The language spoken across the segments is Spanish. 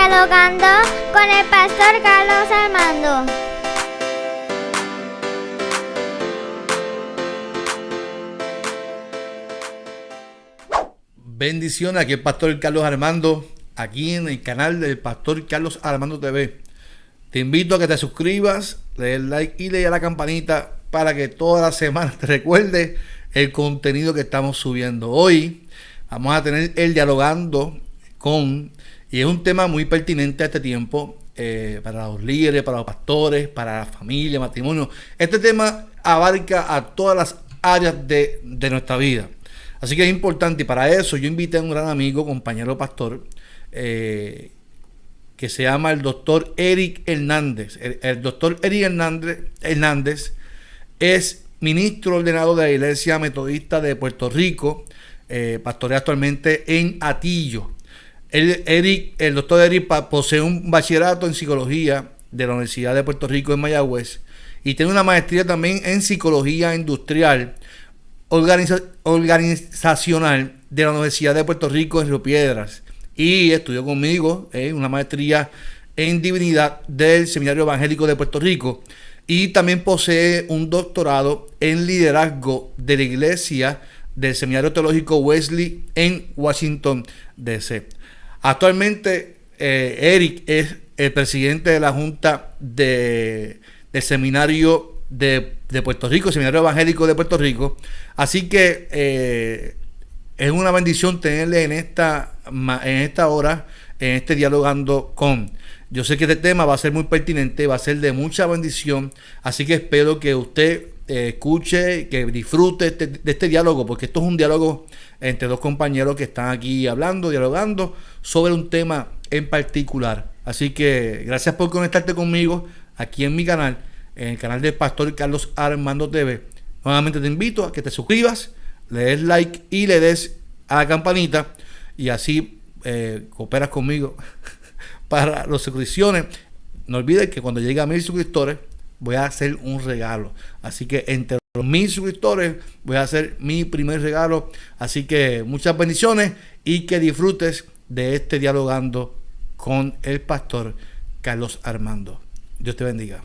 Dialogando con el pastor Carlos Armando. Bendiciones, aquí el pastor Carlos Armando, aquí en el canal del pastor Carlos Armando TV. Te invito a que te suscribas, le des like y le des a la campanita para que toda la semana te recuerde el contenido que estamos subiendo. Hoy vamos a tener el dialogando con, y es un tema muy pertinente a este tiempo, para los líderes, para los pastores, para la familia, matrimonio. Este tema abarca a todas las áreas de nuestra vida. Así que es importante, y para eso yo invité a un gran amigo, compañero pastor, que se llama el doctor Eric Hernández. El doctor Eric Hernández es ministro ordenado de la Iglesia Metodista de Puerto Rico, pastorea actualmente en Atillo. El doctor Eric posee un bachillerato en psicología de la Universidad de Puerto Rico en Mayagüez y tiene una maestría también en psicología industrial organizacional de la Universidad de Puerto Rico en Río Piedras, y estudió conmigo una maestría en divinidad del Seminario Evangélico de Puerto Rico, y también posee un doctorado en liderazgo de la iglesia del Seminario Teológico Wesley en Washington, D.C. Actualmente Eric es el presidente de la Junta del Seminario de Puerto Rico, Seminario Evangélico de Puerto Rico. Así que es una bendición tenerle en esta hora, en este dialogando con. Yo sé que este tema va a ser muy pertinente, va a ser de mucha bendición, así que espero que usted escuche, que disfrute de este diálogo, porque esto es un diálogo entre dos compañeros que están aquí hablando, dialogando sobre un tema en particular. Así que gracias por conectarte conmigo aquí en mi canal, en el canal del pastor Carlos Armando TV. Nuevamente te invito a que te suscribas, le des like y le des a la campanita, y así cooperas conmigo para las suscripciones. No olvides que cuando llegue a 1000 suscriptores voy a hacer un regalo, así que entre los 1000 suscriptores voy a hacer mi primer regalo. Así que muchas bendiciones y que disfrutes de este dialogando con el pastor Carlos Armando. Dios te bendiga.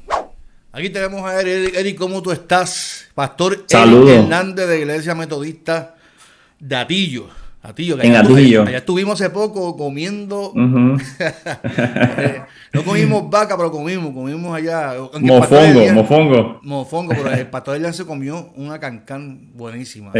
Aquí tenemos a Eric, ¿cómo tú estás? Pastor Saludos. Eric Hernández de Iglesia Metodista de Atillo. Que en Atillo. Allá estuvimos hace poco comiendo. Uh-huh. No comimos vaca, pero comimos allá. Mofongo. Pero el pastor Elian se comió una cancán buenísima.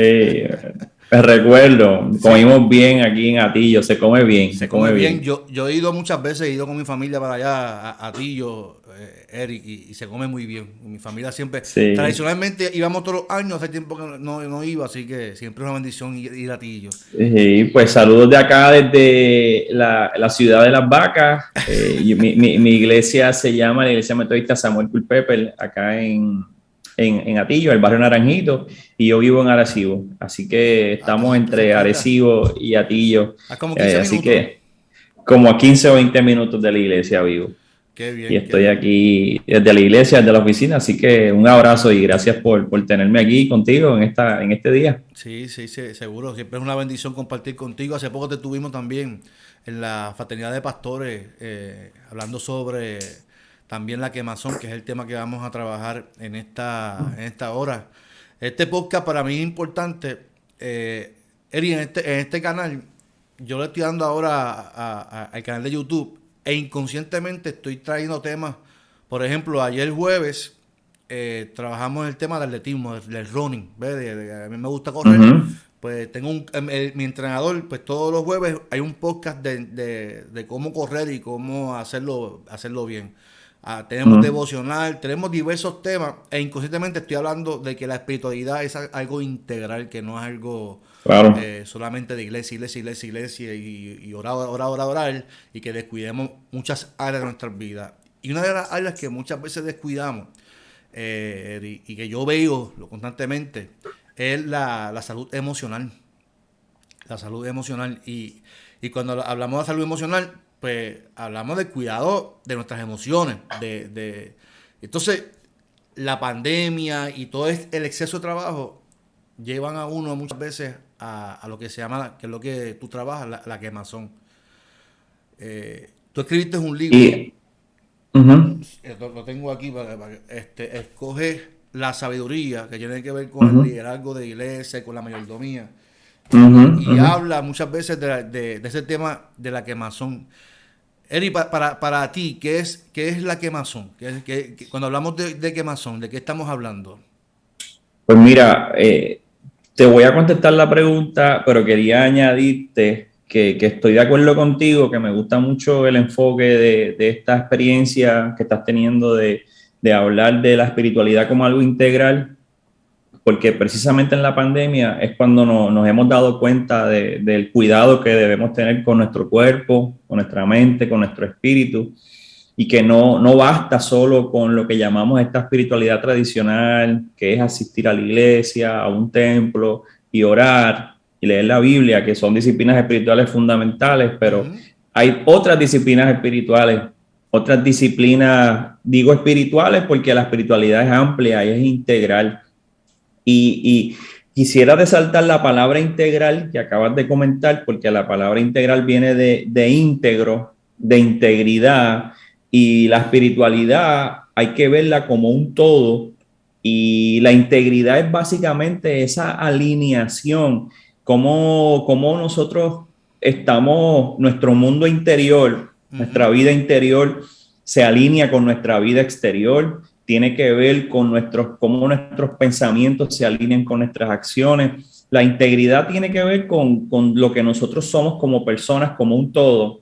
Me recuerdo, comimos bien aquí en Atillo, se come bien. Se come bien. Yo he ido muchas veces, he ido con mi familia para allá, a Atillo, Eric, y se come muy bien. Mi familia siempre, tradicionalmente íbamos todos los años, hace tiempo que no iba, así que siempre es una bendición ir a Atillo. Pues saludos de acá desde la ciudad de Las Vacas. Mi iglesia se llama la Iglesia Metodista Samuel Culpepper, acá en Atillo, el barrio Naranjito, y yo vivo en Arecibo, así que estamos entre Arecibo y Atillo, como 15 así que como a 15 o 20 minutos de la iglesia vivo. Qué bien, y estoy aquí desde la iglesia, desde la oficina, así que un abrazo y gracias por tenerme aquí contigo en este día. Sí, seguro, siempre es una bendición compartir contigo. Hace poco te tuvimos también en la fraternidad de pastores, hablando sobre también la quemazón, que es el tema que vamos a trabajar en esta hora. Este podcast para mí es importante. Eri, en este canal, yo le estoy dando ahora al canal de YouTube, e inconscientemente estoy trayendo temas. Por ejemplo, ayer jueves trabajamos el tema del atletismo, del running. A mí me gusta correr. Uh-huh. Pues tengo mi entrenador, pues todos los jueves hay un podcast de cómo correr y cómo hacerlo bien. Tenemos devocional, tenemos diversos temas, e inconscientemente estoy hablando de que la espiritualidad es algo integral, que no es algo solamente de iglesia y orar, y que descuidemos muchas áreas de nuestras vidas. Y una de las áreas que muchas veces descuidamos, y que yo veo constantemente, es la salud emocional. La salud emocional. Y cuando hablamos de salud emocional, pues hablamos del cuidado de nuestras emociones. Entonces, la pandemia y todo el exceso de trabajo llevan a uno muchas veces a lo que se llama, que es lo que tú trabajas, la quemazón. Tú escribiste un libro, Y, ujú, lo tengo aquí, escoge la sabiduría que tiene que ver con el ujú, liderazgo de iglesia, con la mayordomía. ujú, Y ujú. habla muchas veces de ese tema de la quemazón. Eri, para ti, qué es la quemazón? Cuando hablamos de quemazón, ¿de qué estamos hablando? Pues mira, te voy a contestar la pregunta, pero quería añadirte que estoy de acuerdo contigo, que me gusta mucho el enfoque de esta experiencia que estás teniendo de hablar de la espiritualidad como algo integral, porque precisamente en la pandemia es cuando nos hemos dado cuenta del cuidado que debemos tener con nuestro cuerpo, con nuestra mente, con nuestro espíritu, y que no basta solo con lo que llamamos esta espiritualidad tradicional, que es asistir a la iglesia, a un templo y orar y leer la Biblia, que son disciplinas espirituales fundamentales, pero Ujú, hay otras disciplinas espirituales, otras disciplinas, digo espirituales porque la espiritualidad es amplia y es integral. Y quisiera resaltar la palabra integral que acabas de comentar, porque la palabra integral viene de íntegro, de integridad, y la espiritualidad hay que verla como un todo, y la integridad es básicamente esa alineación, como nosotros estamos, nuestro mundo interior, nuestra ujú, vida interior se alinea con nuestra vida exterior, tiene que ver con cómo nuestros pensamientos se alinean con nuestras acciones. La integridad tiene que ver con lo que nosotros somos como personas, como un todo.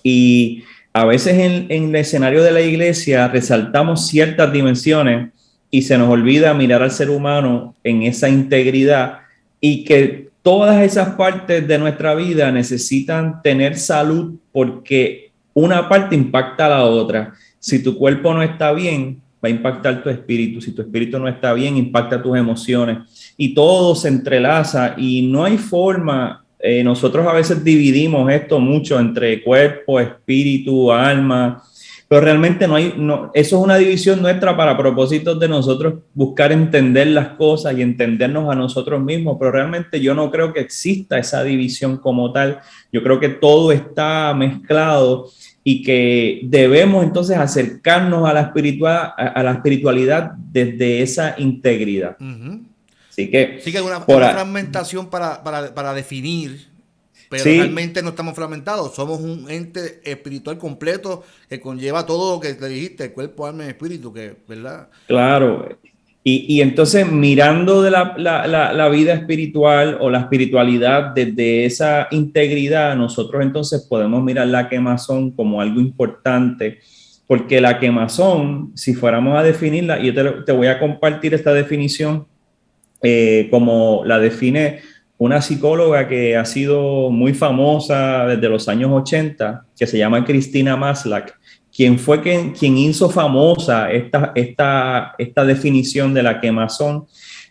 Y a veces en el escenario de la iglesia resaltamos ciertas dimensiones y se nos olvida mirar al ser humano en esa integridad y que todas esas partes de nuestra vida necesitan tener salud porque una parte impacta a la otra. Si tu cuerpo no está bien, va a impactar tu espíritu. Si tu espíritu no está bien, impacta tus emociones. Y todo se entrelaza y no hay forma. Nosotros a veces dividimos esto mucho entre cuerpo, espíritu, alma, pero realmente eso es una división nuestra para propósitos de nosotros buscar entender las cosas y entendernos a nosotros mismos, pero realmente yo no creo que exista esa división como tal. Yo creo que todo está mezclado y que debemos entonces acercarnos a a la espiritualidad desde esa integridad. ujú. Así que, Sí que hay por una a- fragmentación para definir, pero sí, realmente no estamos fragmentados. Somos un ente espiritual completo que conlleva todo lo que te dijiste, el cuerpo, alma y espíritu, que, ¿verdad? claro. Y entonces mirando de la vida espiritual o la espiritualidad desde esa integridad, nosotros entonces podemos mirar la quemazón como algo importante, porque la quemazón, si fuéramos a definirla, y yo te voy a compartir esta definición como la define una psicóloga que ha sido muy famosa desde los años 80, que se llama Christina Maslach, quien hizo famosa esta definición de la quemazón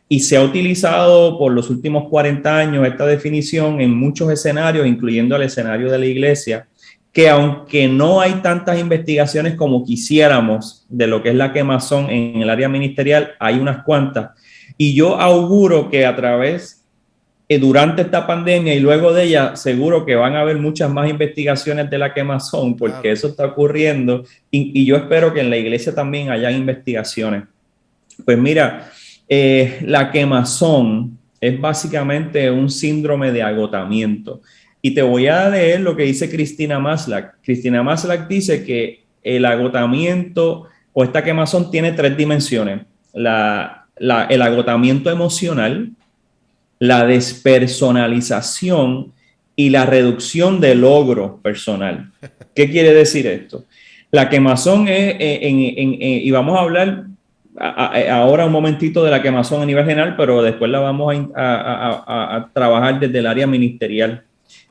y se ha utilizado por los últimos 40 años esta definición en muchos escenarios, incluyendo el escenario de la iglesia, que aunque no hay tantas investigaciones como quisiéramos de lo que es la quemazón en el área ministerial, hay unas cuantas. Y yo auguro que a través, durante esta pandemia y luego de ella, seguro que van a haber muchas más investigaciones de la quemazón, porque Claro. eso está ocurriendo. Y yo espero que en la iglesia también haya investigaciones. Pues mira, la quemazón es básicamente un síndrome de agotamiento. Y te voy a leer lo que dice Christina Maslach. Christina Maslach dice que el agotamiento o esta quemazón tiene tres dimensiones. El agotamiento emocional, la despersonalización y la reducción del logro personal. ¿Qué quiere decir esto? La quemazón es, y vamos a hablar ahora un momentito de la quemazón a nivel general, pero después la vamos a trabajar desde el área ministerial,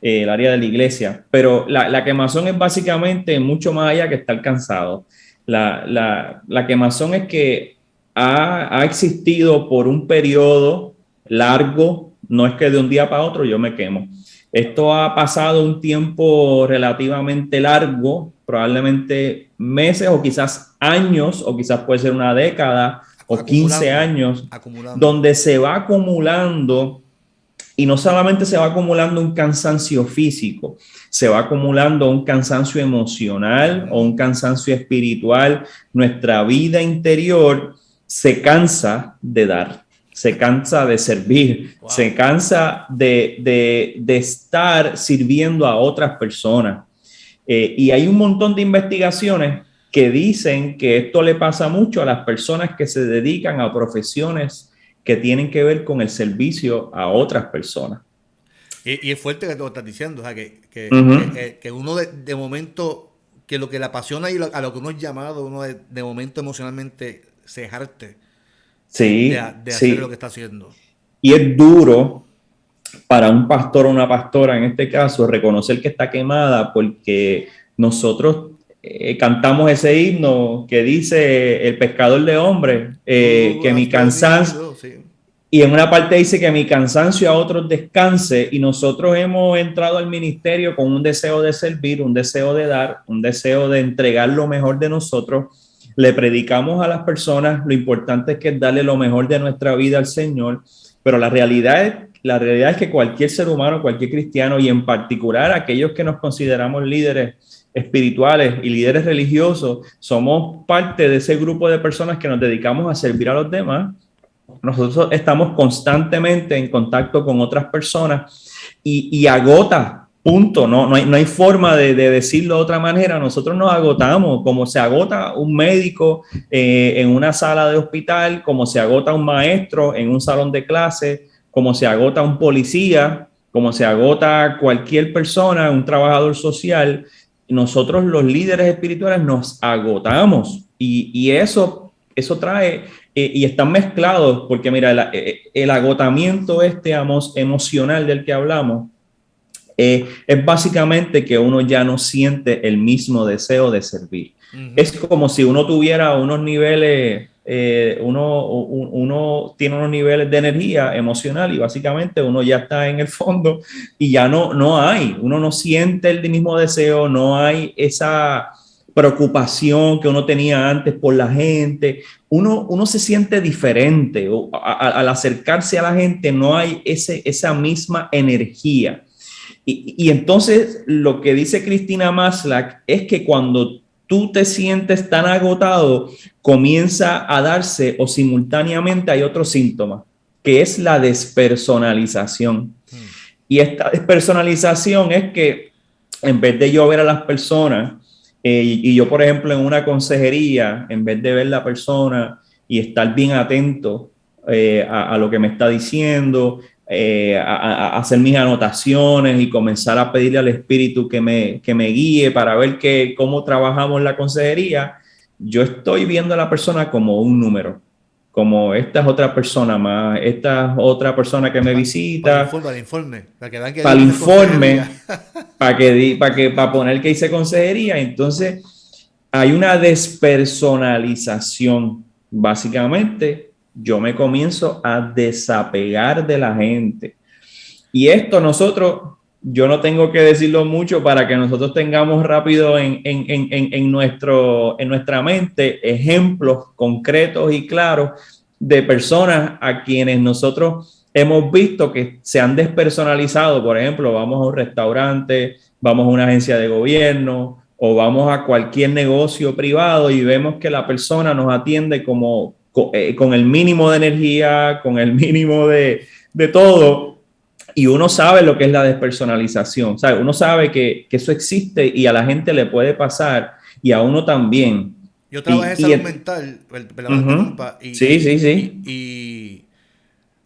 el área de la iglesia. Pero la quemazón es básicamente mucho más allá que estar cansado. La quemazón es que ha existido por un periodo largo, no es que de un día para otro yo me quemo. Esto ha pasado un tiempo relativamente largo, probablemente meses o quizás años, o quizás puede ser una década o 15 Acumulando, años, acumulando. donde se va acumulando Y no solamente se va acumulando un cansancio físico, se va acumulando un cansancio emocional o un cansancio espiritual. Nuestra vida interior se cansa de dar, se cansa de servir, wow, se cansa de estar sirviendo a otras personas. Y hay un montón de investigaciones que dicen que esto le pasa mucho a las personas que se dedican a profesiones que tienen que ver con el servicio a otras personas. Y es fuerte que te lo estás diciendo, o sea, que uno de momento, que lo que le apasiona y a lo que uno es llamado, uno de momento emocionalmente se jarte de hacer lo que está haciendo. Y es duro para un pastor o una pastora, en este caso, reconocer que está quemada, porque nosotros cantamos ese himno que dice el pescador de hombres, que mi cansancio, y en una parte dice que mi cansancio a otros descanse, y nosotros hemos entrado al ministerio con un deseo de servir, un deseo de dar, un deseo de entregar lo mejor de nosotros. Le predicamos a las personas, lo importante es que es darle lo mejor de nuestra vida al Señor, pero la realidad es que cualquier ser humano, cualquier cristiano, y en particular aquellos que nos consideramos líderes espirituales y líderes religiosos, somos parte de ese grupo de personas que nos dedicamos a servir a los demás. Nosotros estamos constantemente en contacto con otras personas y agota, punto. No hay forma de decirlo de otra manera. Nosotros nos agotamos, como se agota un médico en una sala de hospital, como se agota un maestro en un salón de clase, como se agota un policía, como se agota cualquier persona, un trabajador social. Nosotros los líderes espirituales nos agotamos y eso trae, y están mezclados, porque mira, el agotamiento emocional del que hablamos es básicamente que uno ya no siente el mismo deseo de servir. Uh-huh. Es como si uno tuviera unos niveles, uno tiene unos niveles de energía emocional y básicamente uno ya está en el fondo y ya uno no siente el mismo deseo, no hay esa preocupación que uno tenía antes por la gente, uno se siente diferente, al acercarse a la gente no hay esa misma energía. Y entonces lo que dice Cristina Maslach es que cuando tú te sientes tan agotado, comienza a darse o simultáneamente hay otro síntoma, que es la despersonalización. Y esta despersonalización es que en vez de yo ver a las personas, y yo, por ejemplo, en una consejería, en vez de ver la persona y estar bien atento a lo que me está diciendo, a hacer mis anotaciones y comenzar a pedirle al Espíritu que me guíe para ver cómo trabajamos la consejería, yo estoy viendo a la persona como un número, como esta es otra persona más, esta es otra persona que me visita. Para el informe. Para poner que hice consejería. Entonces, hay una despersonalización. Básicamente, yo me comienzo a desapegar de la gente. Y esto yo no tengo que decirlo mucho para que nosotros tengamos rápido en nuestra mente ejemplos concretos y claros de personas a quienes nosotros hemos visto que se han despersonalizado. Por ejemplo, vamos a un restaurante, vamos a una agencia de gobierno o vamos a cualquier negocio privado y vemos que la persona nos atiende con el mínimo de energía, con el mínimo de todo. Y uno sabe lo que es la despersonalización, ¿sabe? Uno sabe que eso existe y a la gente le puede pasar y a uno también. Yo trabajé en salud mental, y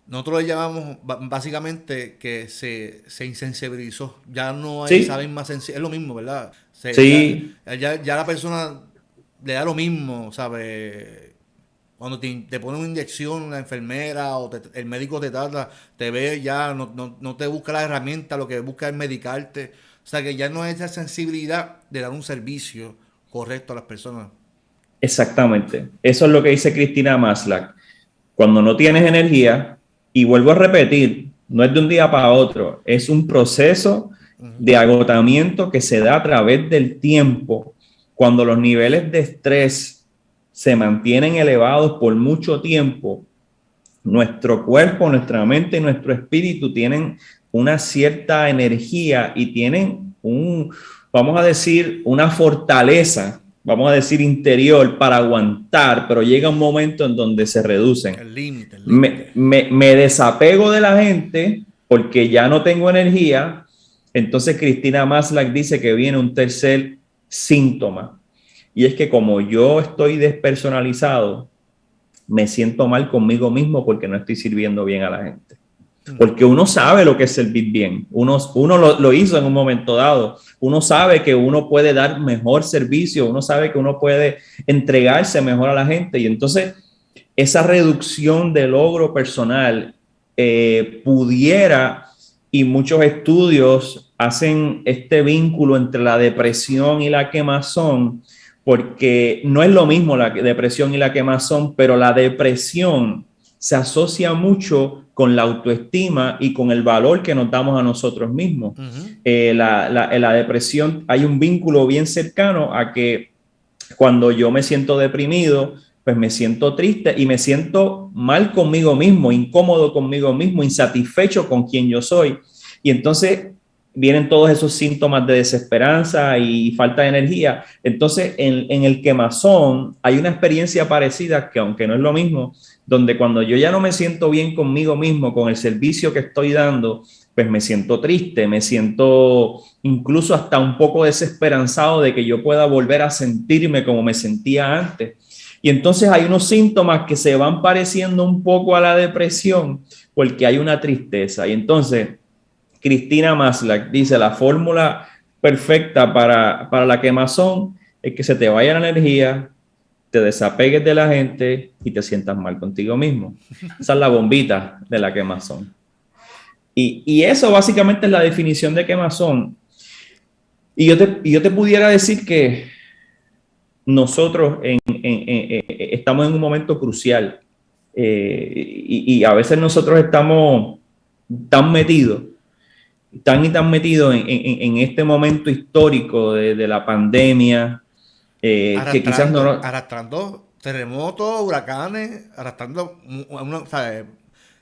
nosotros le llamamos básicamente que se insensibilizó. Ya no hay, saben más es lo mismo, ¿verdad? Ya la persona le da lo mismo, ¿sabes? Cuando te pone una inyección, la enfermera o el médico te trata, te ve ya, no te busca la herramienta, lo que busca es medicarte. O sea que ya no hay esa sensibilidad de dar un servicio correcto a las personas. Exactamente. Eso es lo que dice Cristina Maslach. Cuando no tienes energía, y vuelvo a repetir, no es de un día para otro, es un proceso de agotamiento que se da a través del tiempo. Cuando los niveles de estrés se mantienen elevados por mucho tiempo, nuestro cuerpo, nuestra mente y nuestro espíritu tienen una cierta energía y tienen vamos a decir, una fortaleza, vamos a decir interior para aguantar, pero llega un momento en donde se reducen. El límite. Me desapego de la gente porque ya no tengo energía. Entonces Cristina Maslach dice que viene un tercer síntoma, y es que como yo estoy despersonalizado, me siento mal conmigo mismo porque no estoy sirviendo bien a la gente. Porque uno sabe lo que es servir bien, uno lo hizo en un momento dado, uno sabe que uno puede dar mejor servicio, uno sabe que uno puede entregarse mejor a la gente, y entonces esa reducción de logro personal pudiera, y muchos estudios hacen este vínculo entre la depresión y la quemazón, porque no es lo mismo la depresión y la quemazón, pero la depresión se asocia mucho con la autoestima y con el valor que nos damos a nosotros mismos. En la depresión hay un vínculo bien cercano a que cuando yo me siento deprimido, pues me siento triste y me siento mal conmigo mismo, incómodo conmigo mismo, insatisfecho con quien yo soy. Y entonces vienen todos esos síntomas de desesperanza y falta de energía. Entonces, en el quemazón hay una experiencia parecida, que aunque no es lo mismo, donde cuando yo ya no me siento bien conmigo mismo, con el servicio que estoy dando, pues me siento triste, me siento incluso hasta un poco desesperanzado de que yo pueda volver a sentirme como me sentía antes. Y entonces hay unos síntomas que se van pareciendo un poco a la depresión, porque hay una tristeza. Y entonces Cristina Maslach dice: la fórmula perfecta para la quemazón es que se te vaya la energía, te desapegues de la gente y te sientas mal contigo mismo. Esa es la bombita de la quemazón. Y eso básicamente es la definición de quemazón. Y yo te pudiera decir que nosotros estamos en un momento crucial, y a veces nosotros estamos tan metidos en este momento histórico de la pandemia, que quizás no... Arrastrando terremotos, huracanes, arrastrando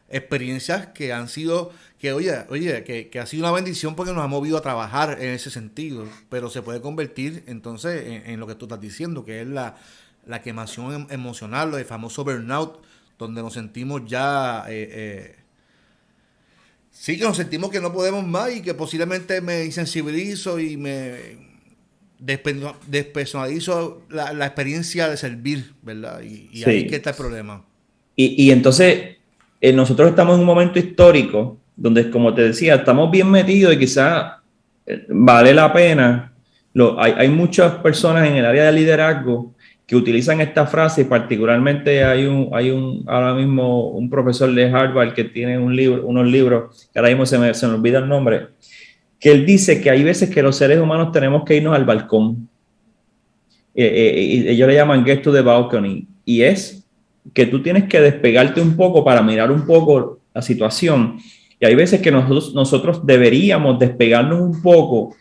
experiencias que han sido, que ha sido una bendición porque nos ha movido a trabajar en ese sentido, pero se puede convertir entonces en lo que tú estás diciendo, que es la quemación emocional, el famoso burnout, donde nos sentimos ya... sí, que nos sentimos que no podemos más y que posiblemente me insensibilizo y me despersonalizo la experiencia de servir, ¿verdad? Y sí, ahí que está el problema. Y entonces nosotros estamos en un momento histórico donde, como te decía, estamos bien metidos y quizás vale la pena. Hay muchas personas en el área de liderazgo que utilizan esta frase, y particularmente hay ahora mismo un profesor de Harvard que tiene unos libros, que ahora mismo se me olvida el nombre, que él dice que hay veces que los seres humanos tenemos que irnos al balcón. Ellos le llaman get to the balcony, y es que tú tienes que despegarte un poco para mirar un poco la situación. Y hay veces que nosotros deberíamos despegarnos un poco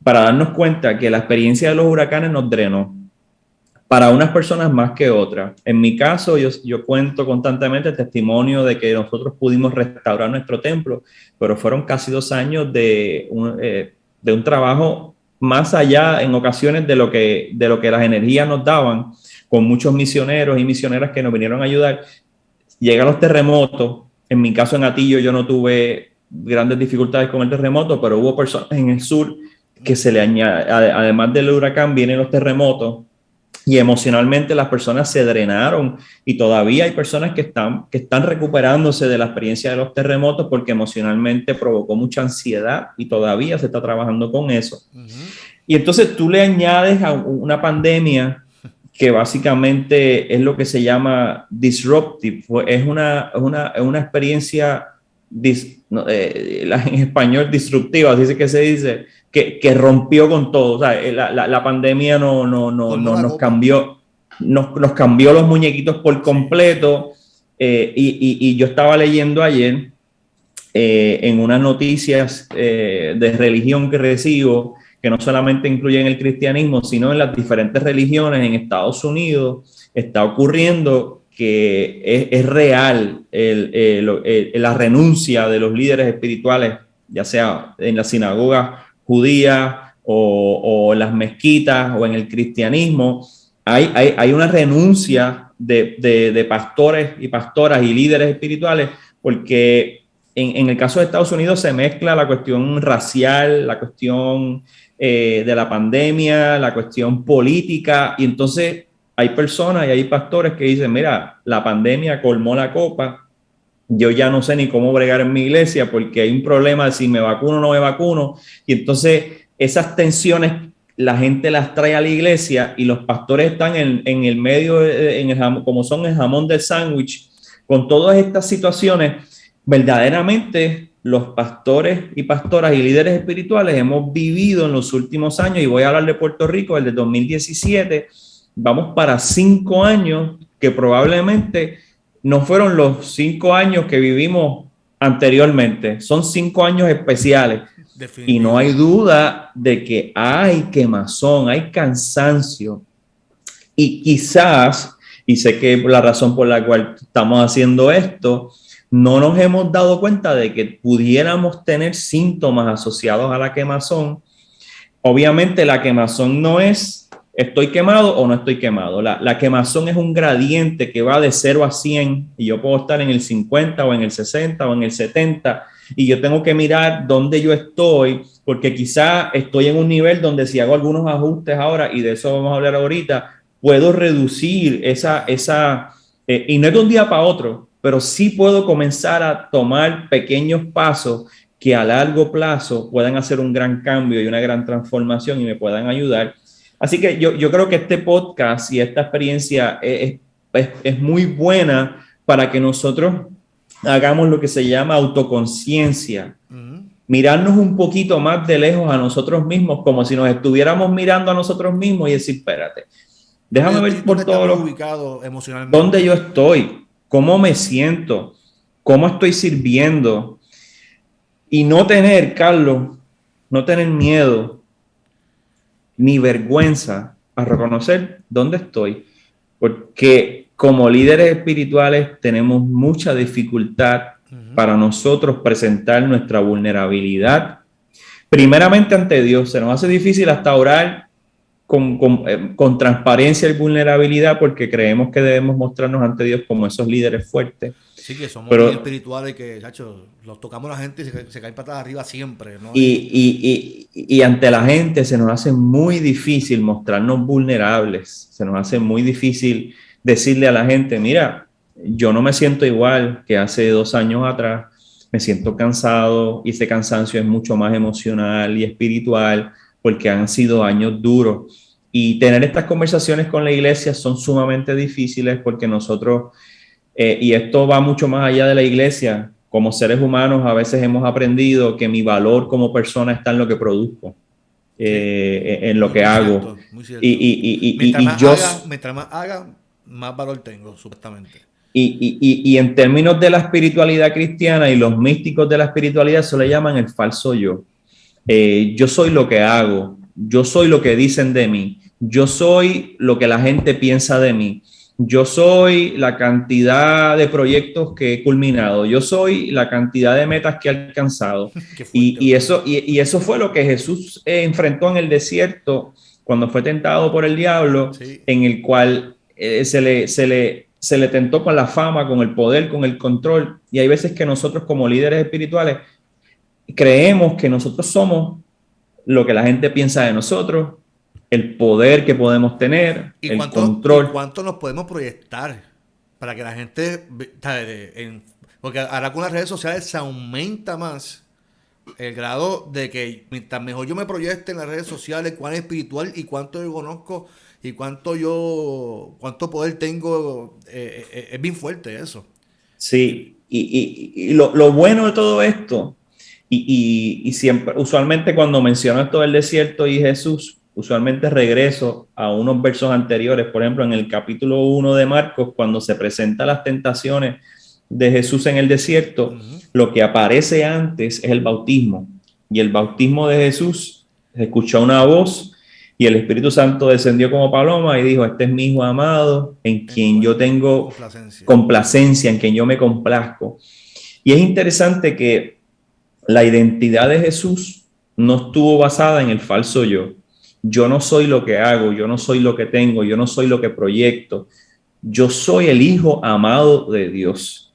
para darnos cuenta que la experiencia de los huracanes nos drenó, para unas personas más que otras. En mi caso, yo cuento constantemente el testimonio de que nosotros pudimos restaurar nuestro templo, pero fueron casi 2 años de un trabajo más allá, en ocasiones, de lo que las energías nos daban, con muchos misioneros y misioneras que nos vinieron a ayudar. Llegan los terremotos. En mi caso, en Atillo, yo no tuve grandes dificultades con el terremoto, pero hubo personas en el sur que se le añade, además del huracán, vienen los terremotos, y emocionalmente las personas se drenaron, y todavía hay personas que están recuperándose de la experiencia de los terremotos porque emocionalmente provocó mucha ansiedad, y todavía se está trabajando con eso. Y entonces tú le añades a una pandemia que básicamente es lo que se llama disruptive, es una experiencia, en español disruptiva, así es que se dice, que rompió con todo. O sea, la pandemia nos cambió los muñequitos por completo. Y yo estaba leyendo ayer en unas noticias de religión que recibo, que no solamente incluyen el cristianismo, sino en las diferentes religiones en Estados Unidos, está ocurriendo que es real la renuncia de los líderes espirituales, ya sea en la sinagoga judía o en las mezquitas o en el cristianismo. Hay una renuncia de pastores y pastoras y líderes espirituales, porque en el caso de Estados Unidos se mezcla la cuestión racial, la cuestión de la pandemia, la cuestión política, y entonces hay personas y hay pastores que dicen, mira, la pandemia colmó la copa, yo ya no sé ni cómo bregar en mi iglesia porque hay un problema de si me vacuno o no me vacuno, y entonces esas tensiones la gente las trae a la iglesia y los pastores están en el medio, como son el jamón del sándwich, con todas estas situaciones. Verdaderamente los pastores y pastoras y líderes espirituales hemos vivido en los últimos años, y voy a hablar de Puerto Rico, desde 2017, vamos para 5 años que probablemente no fueron los 5 años que vivimos anteriormente, son 5 años especiales. Y no hay duda de que hay quemazón, hay cansancio, y quizás, y sé que la razón por la cual estamos haciendo esto, no nos hemos dado cuenta de que pudiéramos tener síntomas asociados a la quemazón. Obviamente la quemazón no es estoy quemado o no estoy quemado. La quemazón es un gradiente que va de 0 a 100, y yo puedo estar en el 50 o en el 60 o en el 70, y yo tengo que mirar dónde yo estoy, porque quizá estoy en un nivel donde si hago algunos ajustes ahora, y de eso vamos a hablar ahorita, puedo reducir y no es de un día para otro, pero sí puedo comenzar a tomar pequeños pasos que a largo plazo puedan hacer un gran cambio y una gran transformación y me puedan ayudar. Así que yo creo que este podcast y esta experiencia es muy buena para que nosotros hagamos lo que se llama autoconciencia. Mirarnos un poquito más de lejos a nosotros mismos, como si nos estuviéramos mirando a nosotros mismos y decir, espérate, déjame ver por todos los ubicados emocionalmente. ¿Dónde yo estoy? ¿Cómo me siento? ¿Cómo estoy sirviendo? Y no tener, Carlos, no tener miedo ni vergüenza a reconocer dónde estoy, porque como líderes espirituales tenemos mucha dificultad para nosotros presentar nuestra vulnerabilidad, primeramente ante Dios. Se nos hace difícil hasta orar con transparencia y vulnerabilidad, porque creemos que debemos mostrarnos ante Dios como esos líderes fuertes. Sí, que somos muy espirituales, que, chacho, los tocamos a la gente y se caen patas arriba siempre, ¿no? Y ante la gente se nos hace muy difícil mostrarnos vulnerables, se nos hace muy difícil decirle a la gente, mira, yo no me siento igual que hace 2 años atrás, me siento cansado, y ese cansancio es mucho más emocional y espiritual, porque han sido años duros. Y tener estas conversaciones con la iglesia son sumamente difíciles, porque nosotros, y esto va mucho más allá de la iglesia, como seres humanos a veces hemos aprendido que mi valor como persona está en lo que produzco, en lo que hago. Muy cierto. Mientras más haga, más valor tengo, supuestamente. Y en términos de la espiritualidad cristiana y los místicos de la espiritualidad, se le llaman el falso yo. Yo soy lo que hago, yo soy lo que dicen de mí, yo soy lo que la gente piensa de mí, yo soy la cantidad de proyectos que he culminado, yo soy la cantidad de metas que he alcanzado. Y eso fue lo que Jesús enfrentó en el desierto cuando fue tentado por el diablo, sí, en el cual se le tentó con la fama, con el poder, con el control. Y hay veces que nosotros como líderes espirituales creemos que nosotros somos lo que la gente piensa de nosotros, el poder que podemos tener, el control. ¿Y cuánto nos podemos proyectar para que la gente, porque ahora con las redes sociales se aumenta más el grado de que mientras mejor yo me proyecte en las redes sociales, cuán espiritual y cuánto yo conozco y cuánto poder tengo, es bien fuerte eso. Sí, y lo bueno de todo esto, y siempre, usualmente cuando menciono esto del desierto y Jesús, usualmente regreso a unos versos anteriores. Por ejemplo, en el capítulo 1 de Marcos, cuando se presentan las tentaciones de Jesús en el desierto, lo que aparece antes es el bautismo. Y el bautismo de Jesús, se escucha una voz Y el Espíritu Santo descendió como paloma y dijo, este es mi Hijo amado, en quien yo tengo complacencia, en quien yo me complazco. Y es interesante que la identidad de Jesús no estuvo basada en el falso yo. Yo no soy lo que hago, yo no soy lo que tengo, yo no soy lo que proyecto. Yo soy el Hijo amado de Dios.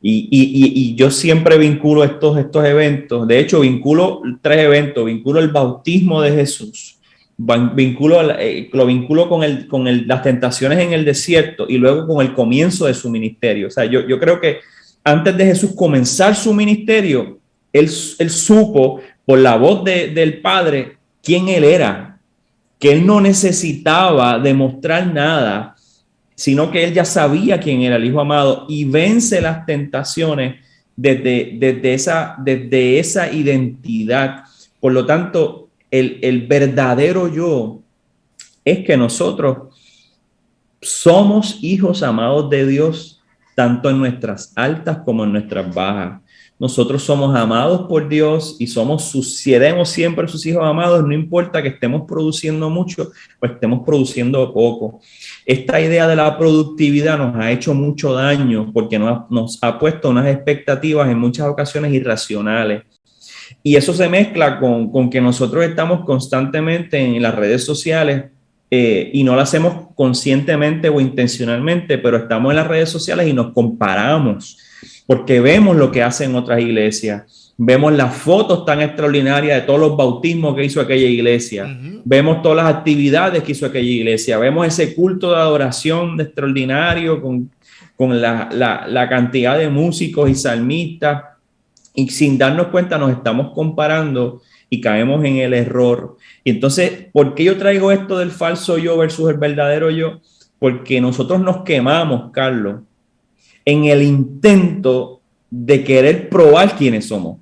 Y yo siempre vinculo estos eventos. De hecho, vinculo 3 eventos. Vinculo el bautismo de Jesús. Lo vinculo con las tentaciones en el desierto y luego con el comienzo de su ministerio. O sea, yo creo que antes de Jesús comenzar su ministerio, él supo por la voz del Padre quién él era, que él no necesitaba demostrar nada, sino que él ya sabía quién era el Hijo amado y vence las tentaciones desde esa identidad. Por lo tanto, el verdadero yo es que nosotros somos hijos amados de Dios, tanto en nuestras altas como en nuestras bajas. Nosotros somos amados por Dios y seremos siempre sus hijos amados, no importa que estemos produciendo mucho o estemos produciendo poco. Esta idea de la productividad nos ha hecho mucho daño porque nos ha puesto unas expectativas en muchas ocasiones irracionales. Y eso se mezcla con que nosotros estamos constantemente en las redes sociales y no lo hacemos conscientemente o intencionalmente, pero estamos en las redes sociales y nos comparamos porque vemos lo que hacen otras iglesias, vemos las fotos tan extraordinarias de todos los bautismos que hizo aquella iglesia, vemos todas las actividades que hizo aquella iglesia, vemos ese culto de adoración de extraordinario con la cantidad de músicos y salmistas, y sin darnos cuenta nos estamos comparando y caemos en el error. Y entonces, ¿por qué yo traigo esto del falso yo versus el verdadero yo? Porque nosotros nos quemamos, Carlos, en el intento de querer probar quiénes somos.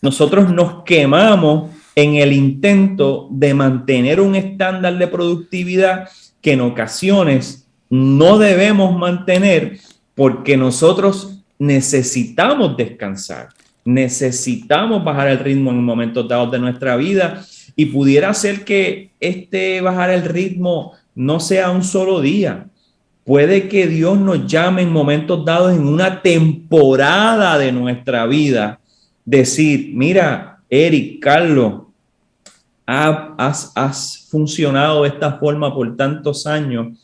Nosotros nos quemamos en el intento de mantener un estándar de productividad que en ocasiones no debemos mantener porque nosotros necesitamos descansar, necesitamos bajar el ritmo en momentos dados de nuestra vida y pudiera ser que bajar el ritmo no sea un solo día. Puede que Dios nos llame en momentos dados en una temporada de nuestra vida. Decir, mira, Eric, Carlos, has funcionado de esta forma por tantos años,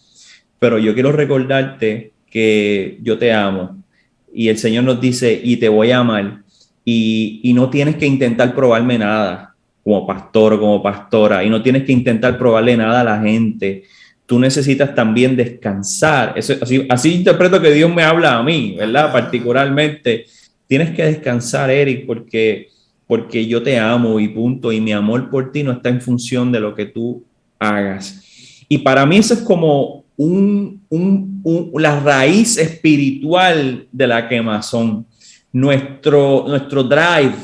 pero yo quiero recordarte que yo te amo. Y el Señor nos dice, y te voy a amar. Y no tienes que intentar probarme nada como pastor o como pastora. Y no tienes que intentar probarle nada a la gente. Tú necesitas también descansar. Así interpreto que Dios me habla a mí, ¿verdad? Particularmente, tienes que descansar, Eric, porque yo te amo y punto. Y mi amor por ti no está en función de lo que tú hagas. Y para mí eso es como la raíz espiritual de la quemazón. Nuestro drive,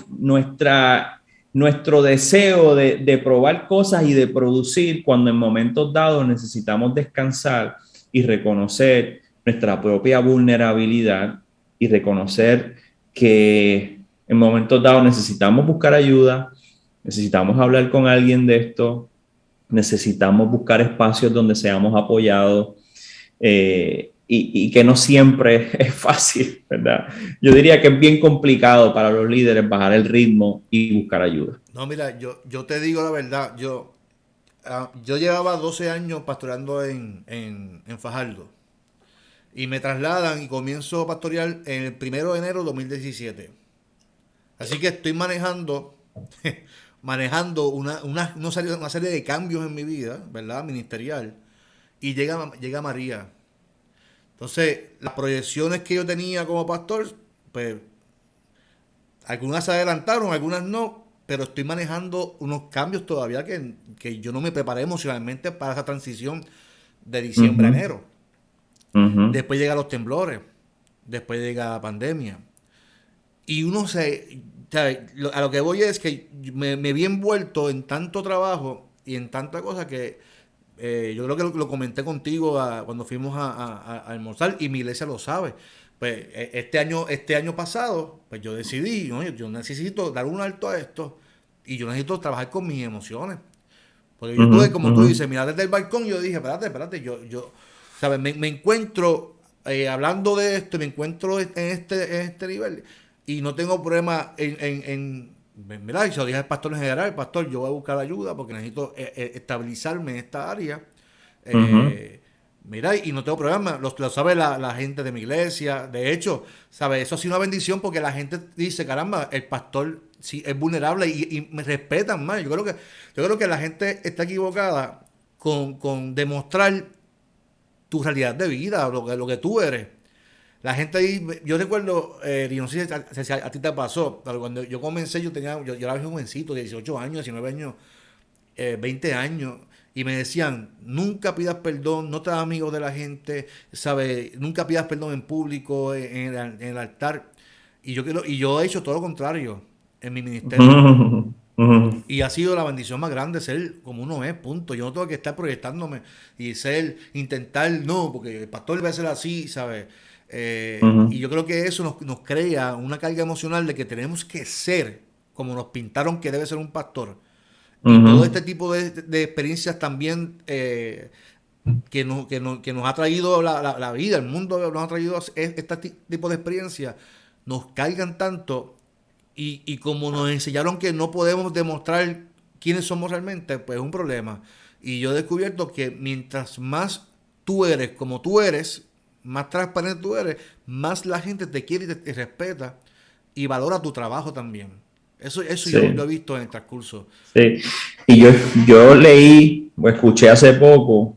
nuestro deseo de probar cosas y de producir cuando en momentos dados necesitamos descansar y reconocer nuestra propia vulnerabilidad y reconocer que en momentos dados necesitamos buscar ayuda, necesitamos hablar con alguien de esto, necesitamos buscar espacios donde seamos apoyados y que no siempre es fácil, ¿verdad? Yo diría que es bien complicado para los líderes bajar el ritmo y buscar ayuda. No, mira, yo te digo la verdad, yo llevaba 12 años pastoreando en Fajardo y me trasladan y comienzo a pastorear el 1 de enero de 2017. Así que estoy manejando una serie de cambios en mi vida, ¿verdad? Ministerial. Y llega María. Entonces, las proyecciones que yo tenía como pastor, pues, algunas se adelantaron, algunas no, pero estoy manejando unos cambios todavía que yo no me preparé emocionalmente para esa transición de diciembre a enero. Después llegan los temblores, después llega la pandemia. Y a lo que voy es que me vi envuelto en tanto trabajo y en tanta cosa que yo creo que lo comenté contigo cuando fuimos a almorzar y mi iglesia lo sabe. Pues este año pasado, pues yo decidí, ¿no? Yo necesito dar un alto a esto y yo necesito trabajar con mis emociones. Porque yo tuve, como tú dices, mira, desde el balcón yo dije, espérate, yo, ¿sabes? Me encuentro, hablando de esto, me encuentro en este nivel y no tengo problema mira, y se lo dije al pastor en general, pastor, yo voy a buscar ayuda porque necesito estabilizarme en esta área. Mira, y no tengo problema, lo sabe la gente de mi iglesia. De hecho, ¿sabes? Eso ha sido una bendición porque la gente dice, caramba, el pastor sí es vulnerable y me respetan más. Yo creo que la gente está equivocada con demostrar tu realidad de vida, lo que tú eres. La gente ahí, yo recuerdo, y no sé si a ti te pasó, pero cuando yo comencé, yo era jovencito, 18 años, 19 años, 20 años, y me decían, nunca pidas perdón, no te hagas amigo de la gente, ¿sabes? Nunca pidas perdón en público, en el altar. Y yo he hecho todo lo contrario en mi ministerio. Y ha sido la bendición más grande ser como uno es, punto. Yo no tengo que estar proyectándome y intentar, no, porque el pastor debe ser así, ¿sabes? Y yo creo que eso nos crea una carga emocional de que tenemos que ser como nos pintaron que debe ser un pastor. Y todo este tipo de experiencias también que nos ha traído la vida, el mundo nos ha traído este tipo de experiencias, nos cargan tanto y como nos enseñaron que no podemos demostrar quiénes somos realmente, pues es un problema. Y yo he descubierto que mientras más tú eres como tú eres, más transparente tú eres, más la gente te quiere y te respeta y valora tu trabajo también. Eso sí. Yo lo he visto en el transcurso. Sí, y yo leí o escuché hace poco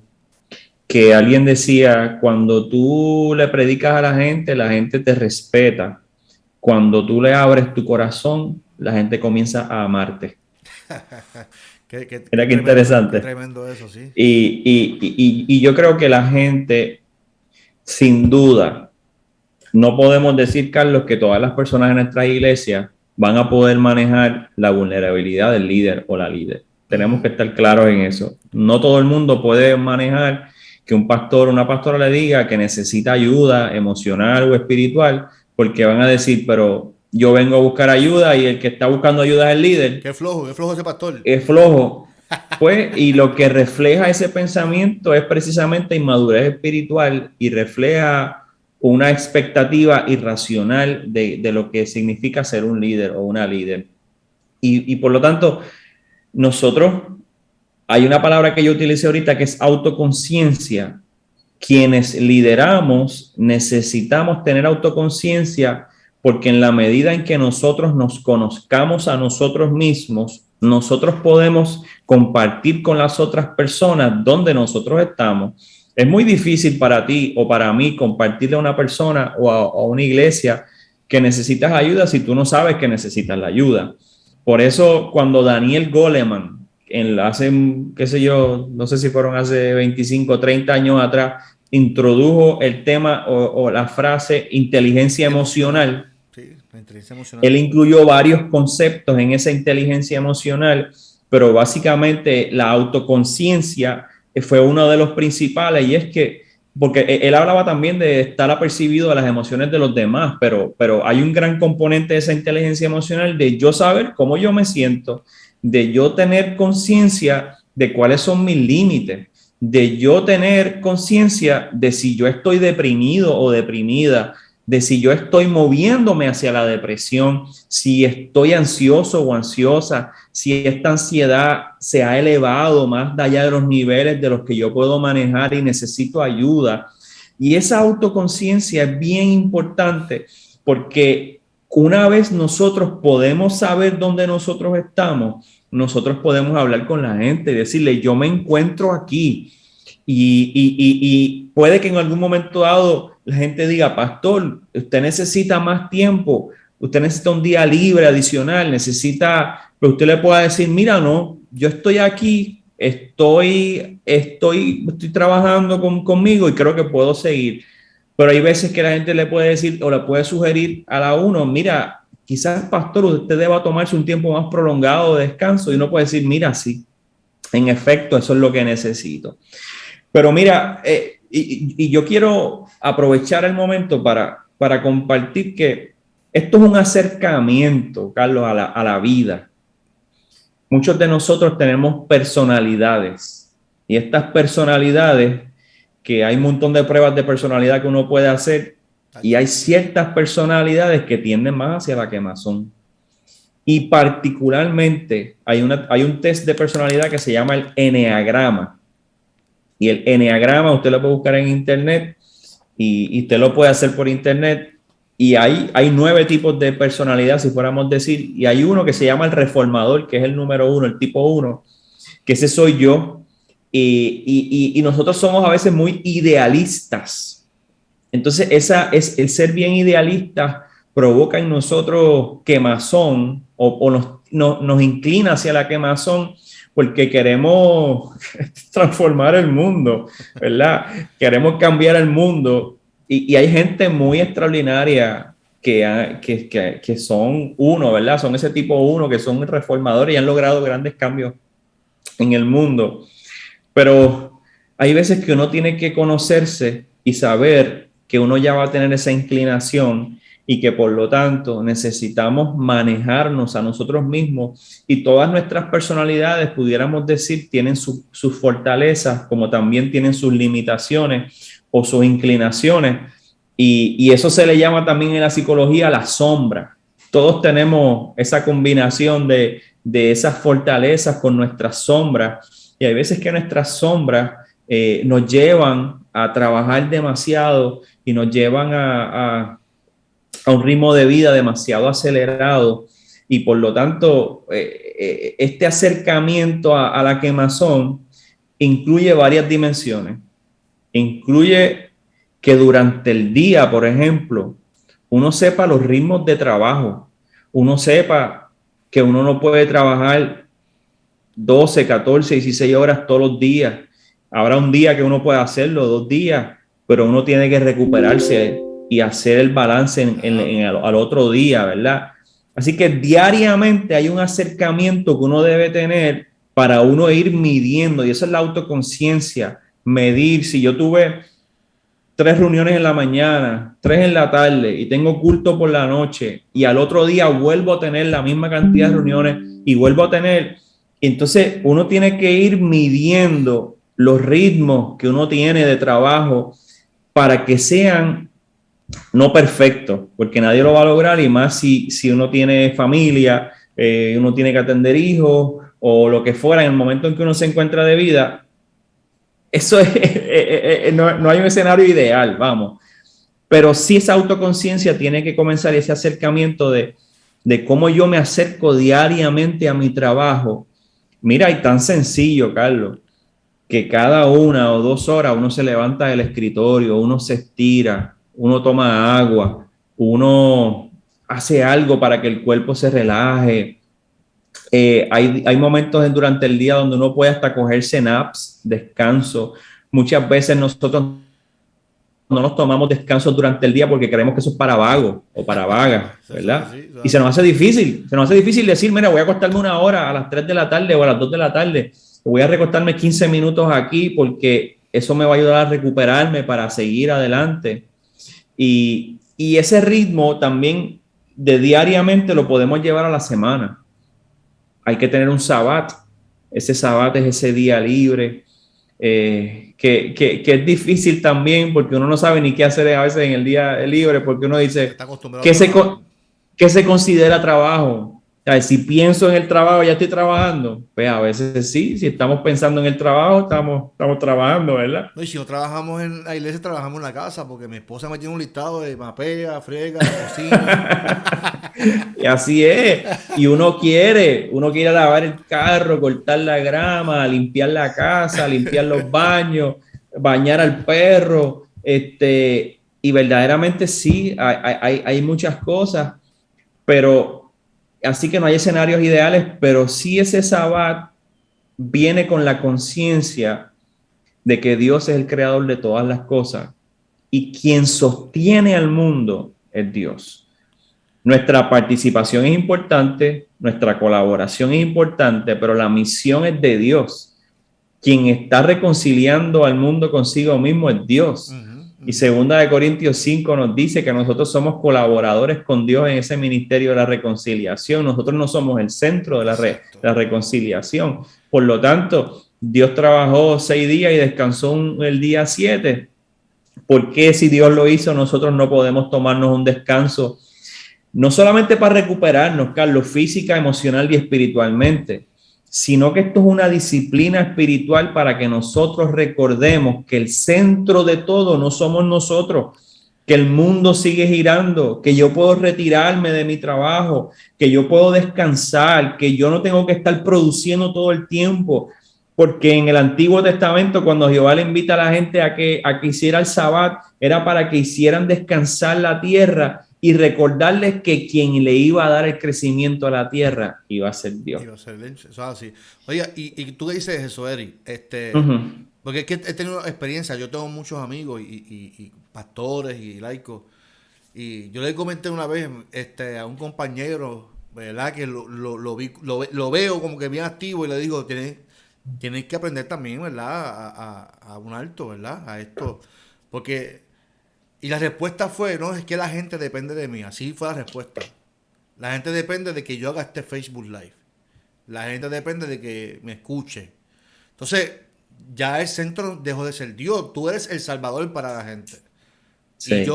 que alguien decía, cuando tú le predicas a la gente te respeta. Cuando tú le abres tu corazón, la gente comienza a amarte. Mira qué interesante. Qué tremendo eso, sí. Y yo creo que la gente, sin duda, no podemos decir, Carlos, que todas las personas en nuestra iglesia van a poder manejar la vulnerabilidad del líder o la líder. Tenemos que estar claros en eso. No todo el mundo puede manejar que un pastor o una pastora le diga que necesita ayuda emocional o espiritual, porque van a decir, pero yo vengo a buscar ayuda y el que está buscando ayuda es el líder. Qué flojo ese pastor. Es flojo. Pues, y lo que refleja ese pensamiento es precisamente inmadurez espiritual y refleja una expectativa irracional de lo que significa ser un líder o una líder. Y por lo tanto, nosotros, hay una palabra que yo utilicé ahorita que es autoconciencia. Quienes lideramos necesitamos tener autoconciencia porque en la medida en que nosotros nos conozcamos a nosotros mismos, nosotros podemos compartir con las otras personas donde nosotros estamos. Es muy difícil para ti o para mí compartirle a una persona o a una iglesia que necesitas ayuda si tú no sabes que necesitas la ayuda. Por eso cuando Daniel Goleman, hace, qué sé yo, no sé si fueron hace 25 o 30 años atrás, introdujo el tema o la frase inteligencia emocional. Sí, la inteligencia emocional. Él incluyó varios conceptos en esa inteligencia emocional, pero básicamente la autoconciencia fue uno de los principales, y es que, porque él hablaba también de estar apercibido de las emociones de los demás, pero hay un gran componente de esa inteligencia emocional de yo saber cómo yo me siento, de yo tener conciencia de cuáles son mis límites, de yo tener conciencia de si yo estoy deprimido o deprimida, de si yo estoy moviéndome hacia la depresión, si estoy ansioso o ansiosa, si esta ansiedad se ha elevado más allá de los niveles de los que yo puedo manejar y necesito ayuda. Y esa autoconciencia es bien importante porque una vez nosotros podemos saber dónde nosotros estamos, nosotros podemos hablar con la gente y decirle, yo me encuentro aquí. Y puede que en algún momento dado la gente diga, pastor, usted necesita más tiempo, usted necesita un día libre adicional, pero usted le pueda decir, mira, no, yo estoy aquí, estoy trabajando conmigo y creo que puedo seguir. Pero hay veces que la gente le puede decir o le puede sugerir a la uno, mira, quizás, pastor, usted deba tomarse un tiempo más prolongado de descanso, y uno puede decir, mira, sí, en efecto, eso es lo que necesito. Pero mira, y yo quiero aprovechar el momento para compartir que esto es un acercamiento, Carlos, a la vida. muchos de nosotros tenemos personalidades, y estas personalidades, que hay un montón de pruebas de personalidad que uno puede hacer, y hay ciertas personalidades que tienden más hacia la quemazón. Y particularmente hay un test de personalidad que se llama el eneagrama. Y el eneagrama usted lo puede buscar en internet y usted lo puede hacer por internet. Y hay 9 tipos de personalidad, si fuéramos a decir, y hay uno que se llama el reformador, que es el número 1, el tipo 1, que ese soy yo. Y nosotros somos a veces muy idealistas. Entonces, el ser bien idealista provoca en nosotros quemazón o nos inclina hacia la quemazón porque queremos transformar el mundo, ¿verdad? Queremos cambiar el mundo y hay gente muy extraordinaria que son uno, ¿verdad? Son ese tipo 1 que son reformadores y han logrado grandes cambios en el mundo. Pero hay veces que uno tiene que conocerse y saber que uno ya va a tener esa inclinación y que por lo tanto necesitamos manejarnos a nosotros mismos, y todas nuestras personalidades, pudiéramos decir, tienen sus fortalezas como también tienen sus limitaciones o sus inclinaciones, y eso se le llama también en la psicología la sombra. Todos tenemos esa combinación de esas fortalezas con nuestras sombras, y hay veces que nuestras sombras nos llevan a trabajar demasiado y nos llevan a un ritmo de vida demasiado acelerado, y por lo tanto este acercamiento a la quemazón incluye varias dimensiones. Incluye que durante el día, por ejemplo, uno sepa los ritmos de trabajo, uno sepa que uno no puede trabajar 12, 14, 16 horas todos los días. Habrá un día que uno puede hacerlo, 2 días, pero uno tiene que recuperarse y hacer el balance al otro día, ¿verdad? Así que diariamente hay un acercamiento que uno debe tener para uno ir midiendo, y eso es la autoconciencia, medir. Si yo tuve 3 reuniones en la mañana, 3 en la tarde y tengo culto por la noche, y al otro día vuelvo a tener la misma cantidad de reuniones y vuelvo a tener, entonces uno tiene que ir midiendo los ritmos que uno tiene de trabajo para que sean no perfecto, porque nadie lo va a lograr, y más si uno tiene familia, uno tiene que atender hijos o lo que fuera en el momento en que uno se encuentra de vida. Eso no hay un escenario ideal, vamos, pero sí esa autoconciencia tiene que comenzar, ese acercamiento de cómo yo me acerco diariamente a mi trabajo. Mira, y tan sencillo, Carlos, que cada 1 o 2 horas uno se levanta del escritorio, uno se estira, uno toma agua, uno hace algo para que el cuerpo se relaje. Hay momentos durante el día donde uno puede hasta cogerse naps, descanso. Muchas veces nosotros no nos tomamos descansos durante el día porque creemos que eso es para vagos o para vagas, ¿verdad? Sí, y se nos hace difícil decir, mira, voy a acostarme 1 hora a las 3 de la tarde o a las 2 de la tarde, voy a recostarme 15 minutos aquí porque eso me va a ayudar a recuperarme para seguir adelante. Y ese ritmo también de diariamente lo podemos llevar a la semana. Hay que tener un sabbat. Ese sabbat es ese día libre, que es difícil también porque uno no sabe ni qué hacer a veces en el día libre, porque uno dice, ¿qué se considera trabajo? O sea, si pienso en el trabajo, ya estoy trabajando. Pues a veces sí, si estamos pensando en el trabajo, estamos trabajando, ¿verdad? No, y si no trabajamos en la iglesia, trabajamos en la casa, porque mi esposa me tiene un listado de mapea, frega, cocina. Y así es. Y uno quiere lavar el carro, cortar la grama, limpiar la casa, limpiar los baños, bañar al perro. Y verdaderamente sí, hay muchas cosas, pero así que no hay escenarios ideales, pero sí ese sabbat viene con la conciencia de que Dios es el creador de todas las cosas y quien sostiene al mundo es Dios. Nuestra participación es importante, nuestra colaboración es importante, pero la misión es de Dios. Quien está reconciliando al mundo consigo mismo es Dios. Uh-huh. Y segunda de Corintios 5 nos dice que nosotros somos colaboradores con Dios en ese ministerio de la reconciliación. Nosotros no somos el centro de la reconciliación. Por lo tanto, Dios trabajó 6 días y descansó el día 7. ¿Por qué si Dios lo hizo, nosotros no podemos tomarnos un descanso? No solamente para recuperarnos, Carlos, física, emocional y espiritualmente, sino que esto es una disciplina espiritual para que nosotros recordemos que el centro de todo no somos nosotros, que el mundo sigue girando, que yo puedo retirarme de mi trabajo, que yo puedo descansar, que yo no tengo que estar produciendo todo el tiempo, porque en el Antiguo Testamento, cuando Jehová le invita a la gente a que hiciera el Sabbat, era para que hicieran descansar la tierra y recordarles que quien le iba a dar el crecimiento a la tierra iba a ser Dios. Iba a ser eso es así. Oye, y tú dices eso, Eric, porque es que he tenido experiencia, yo tengo muchos amigos y pastores y laicos, y yo le comenté una vez a un compañero, ¿verdad? Que lo veo como que bien activo y le digo, tienes que aprender también, ¿verdad? A un alto, ¿verdad? A esto, porque... Y la respuesta fue, no, es que la gente depende de mí. Así fue la respuesta. La gente depende de que yo haga este Facebook Live. La gente depende de que me escuche. Entonces, ya el centro dejó de ser Dios. Tú eres el salvador para la gente. Sí. Y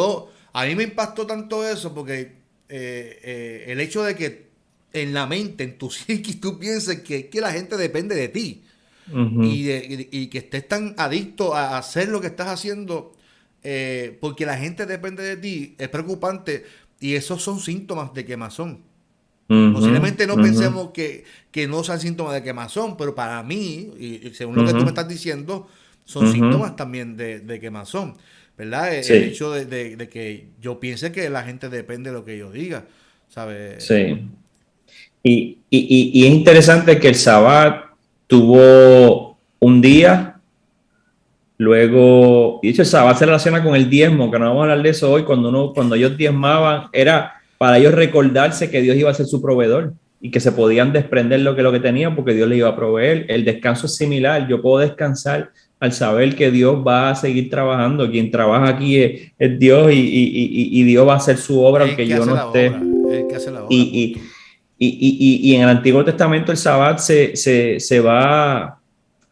a mí me impactó tanto eso porque el hecho de que en la mente, en tu psiquis, tú pienses que la gente depende de ti. Y que estés tan adicto a hacer lo que estás haciendo... porque la gente depende de ti, es preocupante y esos son síntomas de quemazón. Posiblemente no pensemos que no sean síntomas de quemazón, pero para mí, y según lo que tú me estás diciendo, son síntomas también de quemazón, ¿verdad? Sí. El hecho de que yo piense que la gente depende de lo que yo diga, ¿sabes? Sí. Y es interesante que el Sabbat tuvo un día. Luego, y de hecho, el Sabbat se relaciona con el diezmo, que no vamos a hablar de eso hoy. Cuando ellos diezmaban, era para ellos recordarse que Dios iba a ser su proveedor y que se podían desprender lo que tenían porque Dios les iba a proveer. El descanso es similar. Yo puedo descansar al saber que Dios va a seguir trabajando. Quien trabaja aquí es Dios y Dios va a hacer su obra aunque yo no esté. El que hace la obra. Y en el Antiguo Testamento el Sabbat se va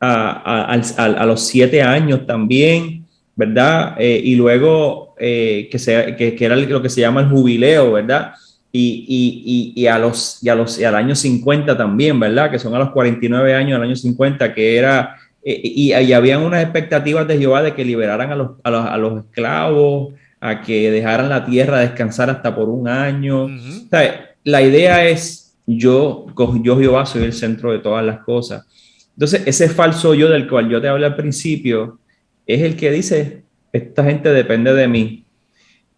a los 7 años también, ¿verdad? Y luego que era lo que se llama el jubileo, ¿verdad? Y al año 50 también, ¿verdad? Que son a los 49 años del año 50, que era, y habían unas expectativas de Jehová de que liberaran a los esclavos, a que dejaran la tierra descansar hasta por un año. O sea, la idea es, yo Jehová soy el centro de todas las cosas. Entonces, ese falso yo del cual yo te hablé al principio es el que dice, esta gente depende de mí.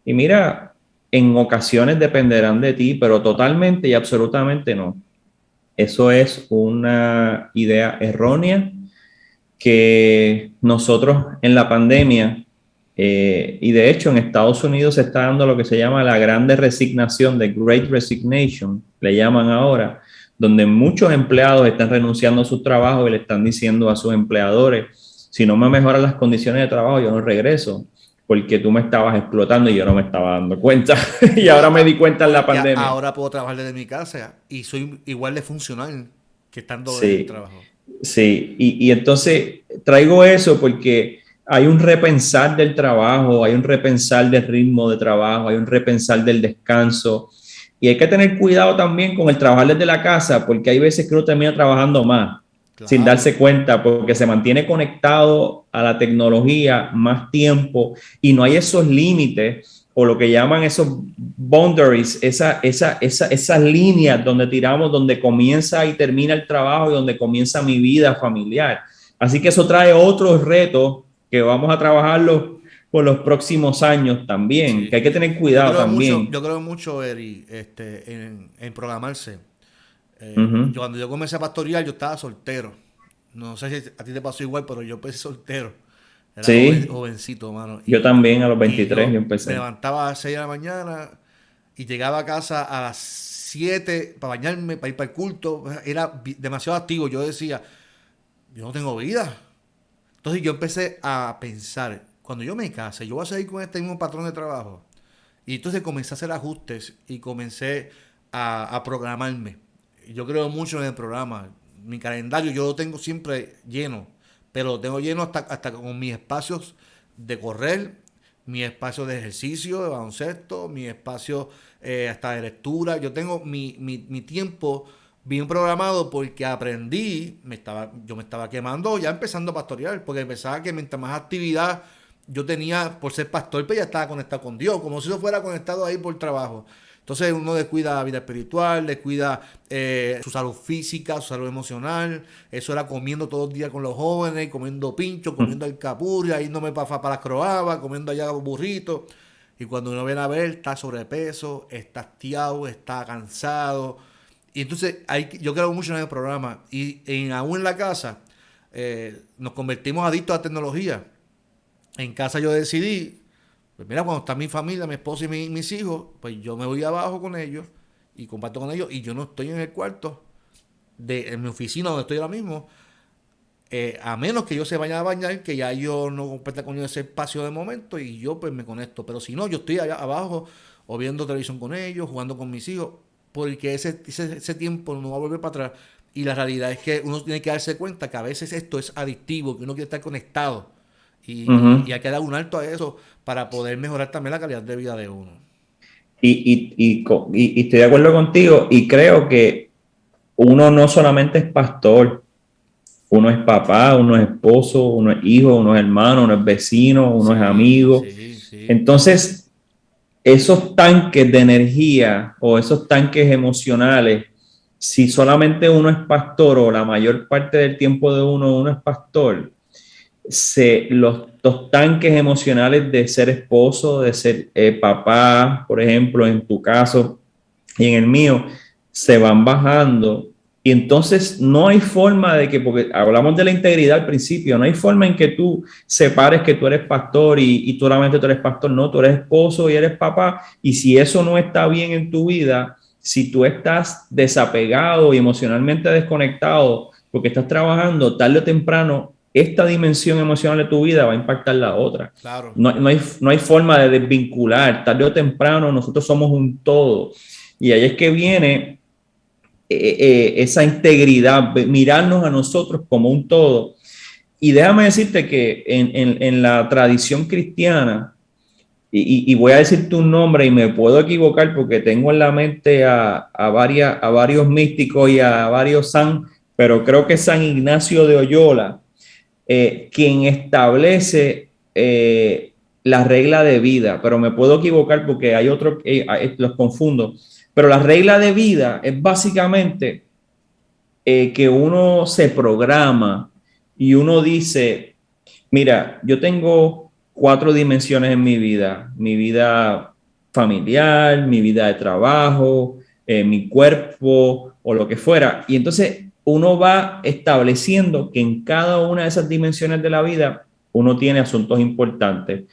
Y mira, en ocasiones dependerán de ti, pero totalmente y absolutamente no. Eso es una idea errónea que nosotros en la pandemia, y de hecho en Estados Unidos se está dando lo que se llama la grande resignación, the Great Resignation, le llaman ahora, donde muchos empleados están renunciando a sus trabajos y le están diciendo a sus empleadores, si no me mejoran las condiciones de trabajo, yo no regreso, porque tú me estabas explotando y yo no me estaba dando cuenta. Y ahora me di cuenta en la pandemia. Ahora puedo trabajar desde mi casa y soy igual de funcional que estando en el trabajo. Sí, y entonces traigo eso porque hay un repensar del trabajo, hay un repensar del ritmo de trabajo, hay un repensar del descanso. Y hay que tener cuidado también con el trabajar desde la casa, porque hay veces que uno termina trabajando más, sin darse cuenta, porque se mantiene conectado a la tecnología más tiempo y no hay esos límites o lo que llaman esos boundaries, esas líneas donde tiramos, donde comienza y termina el trabajo y donde comienza mi vida familiar. Así que eso trae otros retos que vamos a trabajarlos por los próximos años también, sí. Que hay que tener cuidado también. Yo creo mucho, Eri, en programarse. Cuando yo comencé a pastorear, yo estaba soltero. No sé si a ti te pasó igual, pero yo empecé soltero. Era jovencito, mano. Yo también a los 23 yo empecé. Me levantaba a las 6 de la mañana y llegaba a casa a las 7 para bañarme, para ir para el culto. Era demasiado activo. Yo decía, yo no tengo vida. Entonces yo empecé a pensar, cuando yo me case, yo voy a seguir con este mismo patrón de trabajo. Y entonces comencé a hacer ajustes y comencé a programarme. Yo creo mucho en el programa. Mi calendario yo lo tengo siempre lleno, pero lo tengo lleno hasta con mis espacios de correr, mi espacio de ejercicio, de baloncesto, mi espacio hasta de lectura. Yo tengo mi tiempo bien programado porque aprendí, yo me estaba quemando ya empezando a pastorear, porque pensaba que mientras más actividad yo tenía por ser pastor, pues ya estaba conectado con Dios, como si yo fuera conectado ahí por trabajo. Entonces uno descuida la vida espiritual, descuida su salud física, su salud emocional. Eso era comiendo todos los días con los jóvenes, comiendo pincho, comiendo alcapurria, yéndome para las croabas, comiendo allá burritos. Y cuando uno viene a ver, está sobrepeso, está hastiado, está cansado. Y entonces yo creo mucho en el programa. Y aún en la casa nos convertimos adictos a la tecnología. En casa yo decidí, pues mira, cuando está mi familia, mi esposa y mis hijos, pues yo me voy abajo con ellos y comparto con ellos y yo no estoy en el cuarto en mi oficina donde estoy ahora mismo, a menos que yo se vaya a bañar, que ya yo no comparta con ellos ese espacio de momento y yo pues me conecto. Pero si no, yo estoy allá abajo o viendo televisión con ellos, jugando con mis hijos, porque ese tiempo no va a volver para atrás. Y la realidad es que uno tiene que darse cuenta que a veces esto es adictivo, que uno quiere estar conectado. Y hay que dar un alto a eso para poder mejorar también la calidad de vida de uno. Y estoy de acuerdo contigo y creo que uno no solamente es pastor, uno es papá, uno es esposo, uno es hijo, uno es hermano, uno es vecino, uno es amigo. Sí. Entonces, esos tanques de energía o esos tanques emocionales, si solamente uno es pastor o la mayor parte del tiempo de uno es pastor, los tanques emocionales de ser esposo, de ser papá, por ejemplo, en tu caso y en el mío, se van bajando. Y entonces no hay forma de que, porque hablamos de la integridad al principio, no hay forma en que tú separes que tú eres pastor y tú solamente tú eres pastor, no, tú eres esposo y eres papá. Y si eso no está bien en tu vida, si tú estás desapegado y emocionalmente desconectado porque estás trabajando, tarde o temprano esta dimensión emocional de tu vida va a impactar la otra. Claro. No hay forma de desvincular. Tarde o temprano nosotros somos un todo. Y ahí es que viene esa integridad, mirarnos a nosotros como un todo. Y déjame decirte que en la tradición cristiana, y voy a decirte un nombre y me puedo equivocar porque tengo en la mente a varios místicos y a varios pero creo que San Ignacio de Loyola, quien establece la regla de vida, pero me puedo equivocar porque hay otros, los confundo, pero la regla de vida es básicamente que uno se programa y uno dice, mira, yo tengo 4 dimensiones en mi vida familiar, mi vida de trabajo, mi cuerpo o lo que fuera, y entonces uno va estableciendo que en cada una de esas dimensiones de la vida uno tiene asuntos importantes.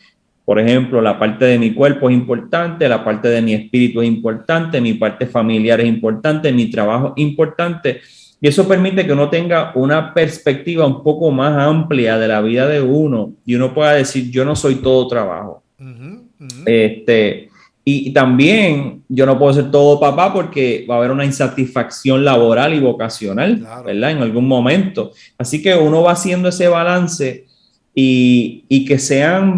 Por ejemplo, la parte de mi cuerpo es importante, la parte de mi espíritu es importante, mi parte familiar es importante, mi trabajo es importante. Y eso permite que uno tenga una perspectiva un poco más amplia de la vida de uno y uno pueda decir, yo no soy todo trabajo. Y también yo no puedo ser todo papá porque va a haber una insatisfacción laboral y vocacional, claro, ¿verdad? En algún momento. Así que uno va haciendo ese balance y que sean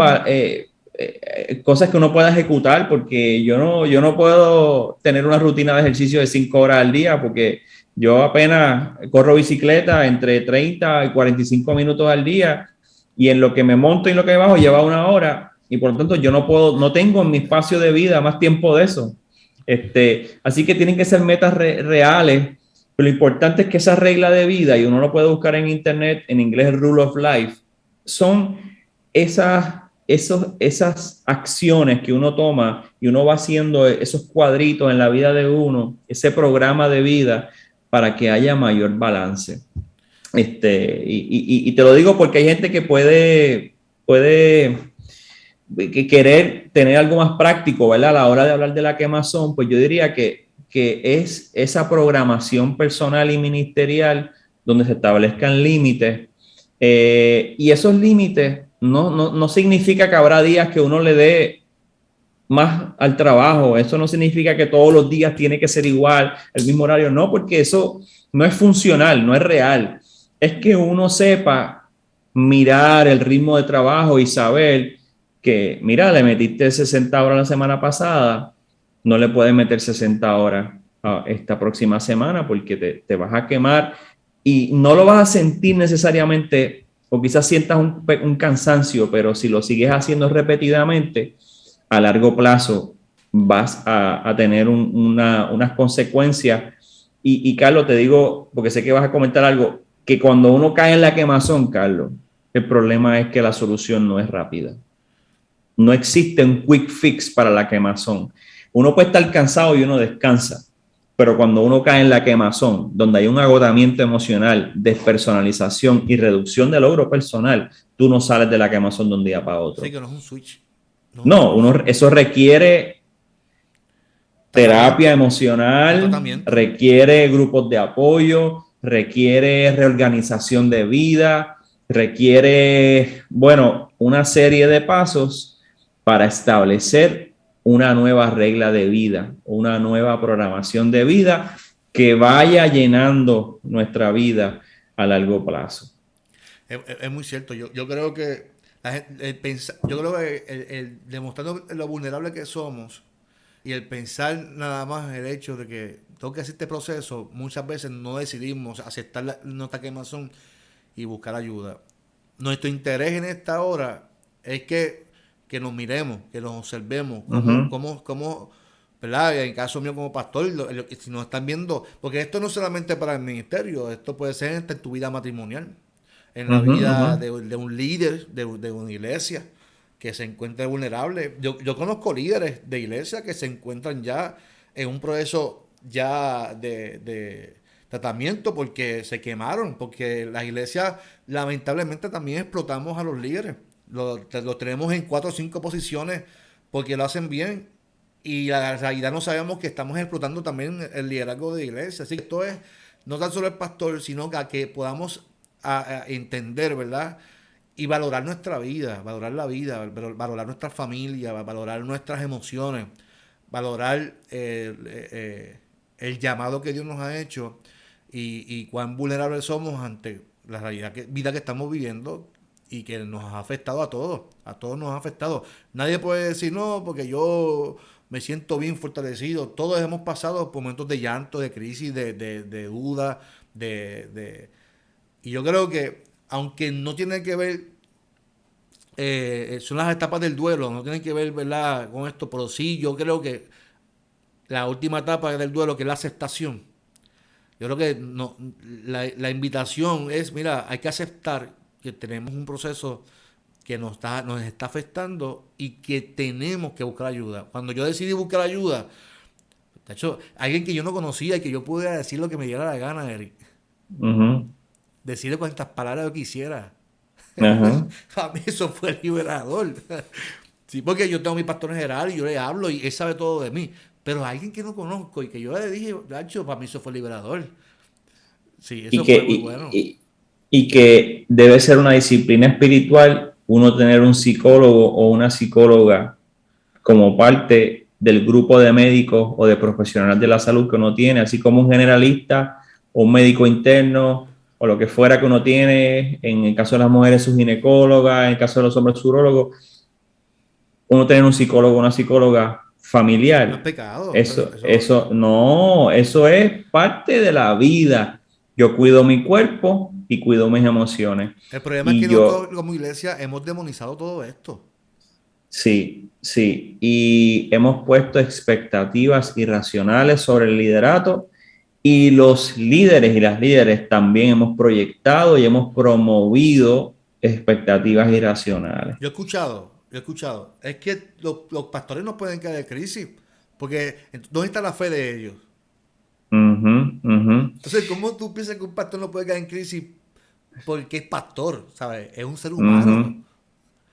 cosas que uno pueda ejecutar, porque yo no puedo tener una rutina de ejercicio de 5 horas al día porque yo apenas corro bicicleta entre 30 y 45 minutos al día y en lo que me monto y lo que bajo lleva 1 hora. Y por lo tanto yo no tengo en mi espacio de vida más tiempo de eso. Así que tienen que ser metas reales, pero lo importante es que esa regla de vida, y uno lo puede buscar en internet, en inglés Rule of Life, son esas acciones que uno toma y uno va haciendo esos cuadritos en la vida de uno, ese programa de vida para que haya mayor balance. Y te lo digo porque hay gente que puede querer tener algo más práctico, ¿verdad? A la hora de hablar de la quemazón, pues yo diría que es esa programación personal y ministerial donde se establezcan límites, y esos límites no significa que habrá días que uno le dé más al trabajo. Eso no significa que todos los días tiene que ser igual, el mismo horario. No, porque eso no es funcional, no es real. Es que uno sepa mirar el ritmo de trabajo y saber que, mira, le metiste 60 horas la semana pasada, no le puedes meter 60 horas a esta próxima semana porque te vas a quemar y no lo vas a sentir necesariamente, o quizás sientas un cansancio, pero si lo sigues haciendo repetidamente, a largo plazo vas a tener unas consecuencias. Y Carlos, te digo, porque sé que vas a comentar algo, que cuando uno cae en la quemazón, Carlos, el problema es que la solución no es rápida. No existe un quick fix para la quemazón. Uno puede estar cansado y uno descansa, pero cuando uno cae en la quemazón, donde hay un agotamiento emocional, despersonalización y reducción de logro personal, tú no sales de la quemazón de un día para otro. Sí, que no es un switch. Eso requiere terapia emocional, requiere grupos de apoyo, requiere reorganización de vida, requiere, bueno, una serie de pasos para establecer una nueva regla de vida, una nueva programación de vida que vaya llenando nuestra vida a largo plazo. Es muy cierto. Yo creo que el demostrando lo vulnerable que somos y el pensar nada más el hecho de que tengo que hacer este proceso, muchas veces no decidimos aceptar nuestra quemazón y buscar ayuda. Nuestro interés en esta hora es que nos miremos, que nos observemos, cómo, ¿verdad? En el caso mío como pastor, si nos están viendo, porque esto no es solamente para el ministerio, esto puede ser en tu vida matrimonial, en la vida de un líder, de una iglesia que se encuentre vulnerable. Yo conozco líderes de iglesia que se encuentran ya en un proceso ya de tratamiento porque se quemaron, porque las iglesias lamentablemente también explotamos a los líderes. Los tenemos en 4 o 5 posiciones porque lo hacen bien y la realidad no sabemos que estamos explotando también el liderazgo de iglesia. Así que esto es no tan solo el pastor, sino que podamos a entender, ¿verdad? Y valorar nuestra vida, valorar la vida, valorar nuestra familia, valorar nuestras emociones, valorar el llamado que Dios nos ha hecho y cuán vulnerables somos ante la vida que estamos viviendo y que nos ha afectado a todos nos ha afectado. Nadie puede decir, no, porque yo me siento bien fortalecido. Todos hemos pasado por momentos de llanto, de crisis, de duda, y yo creo que, aunque no tiene que ver, son las etapas del duelo, no tienen que ver, ¿verdad?, con esto, pero sí, yo creo que la última etapa del duelo, que es la aceptación, yo creo que la invitación es, mira, hay que aceptar que tenemos un proceso que nos está afectando y que tenemos que buscar ayuda. Cuando yo decidí buscar ayuda, de hecho, alguien que yo no conocía y que yo pudiera decir lo que me diera la gana, Eric. Decirle cuantas palabras yo quisiera. Para mí eso fue liberador. Sí, porque yo tengo a mi pastor general y yo le hablo y él sabe todo de mí. Pero a alguien que no conozco y que yo le dije, Nacho, para mí eso fue liberador. Sí, eso fue muy bueno. Y que debe ser una disciplina espiritual uno tener un psicólogo o una psicóloga como parte del grupo de médicos o de profesionales de la salud que uno tiene, así como un generalista o un médico interno o lo que fuera que uno tiene, en el caso de las mujeres su ginecóloga, en el caso de los hombres su urólogo, uno tener un psicólogo o una psicóloga familiar. No es pecado. Eso es parte de la vida. Yo cuido mi cuerpo y cuido mis emociones. El problema es que nosotros como iglesia hemos demonizado todo esto. Sí. Y hemos puesto expectativas irracionales sobre el liderato y los líderes y las líderes también hemos proyectado y hemos promovido expectativas irracionales. Yo he escuchado. Es que los pastores no pueden caer en crisis porque ¿dónde está la fe de ellos? Entonces, ¿cómo tú piensas que un pastor no puede caer en crisis porque es pastor? ¿Sabes? Es un ser humano.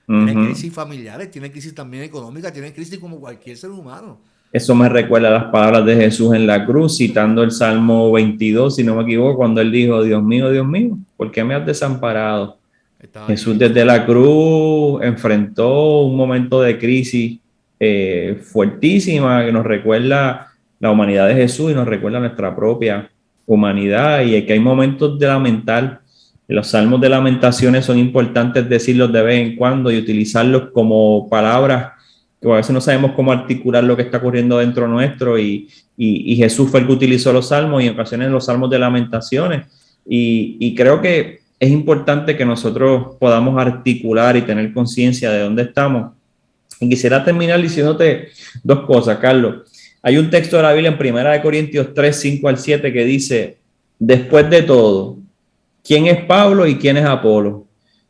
Tiene crisis familiares, tiene crisis también económicas, tiene crisis como cualquier ser humano. Eso me recuerda a las palabras de Jesús en la cruz, citando el Salmo 22, si no me equivoco, cuando él dijo, Dios mío, ¿por qué me has desamparado? Jesús desde la cruz enfrentó un momento de crisis fuertísima que nos recuerda la humanidad de Jesús y nos recuerda nuestra propia humanidad, y que hay momentos de lamentar. Los salmos de lamentaciones son importantes decirlos de vez en cuando y utilizarlos como palabras, que a veces no sabemos cómo articular lo que está ocurriendo dentro nuestro, y Jesús fue el que utilizó los salmos, y en ocasiones los salmos de lamentaciones, y creo que es importante que nosotros podamos articular y tener conciencia de dónde estamos. Y quisiera terminar diciéndote dos cosas, Carlos. Hay un texto de la Biblia en 1 Corintios 3, 5 al 7 que dice: después de todo, ¿quién es Pablo y quién es Apolo?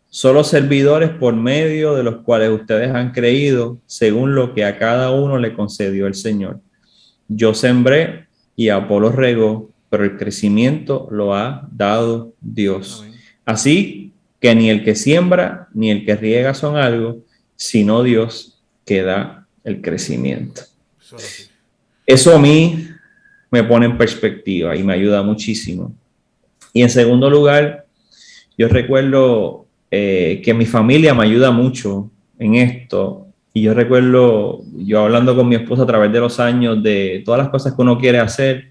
Solo servidores por medio de los cuales ustedes han creído, según lo que a cada uno le concedió el Señor. Yo sembré y Apolo regó, pero el crecimiento lo ha dado Dios. Amén. Así que ni el que siembra ni el que riega son algo, sino Dios que da el crecimiento. Eso a mí me pone en perspectiva y me ayuda muchísimo. Y en segundo lugar, yo recuerdo que mi familia me ayuda mucho en esto. Y yo recuerdo, yo hablando con mi esposa a través de los años, de todas las cosas que uno quiere hacer,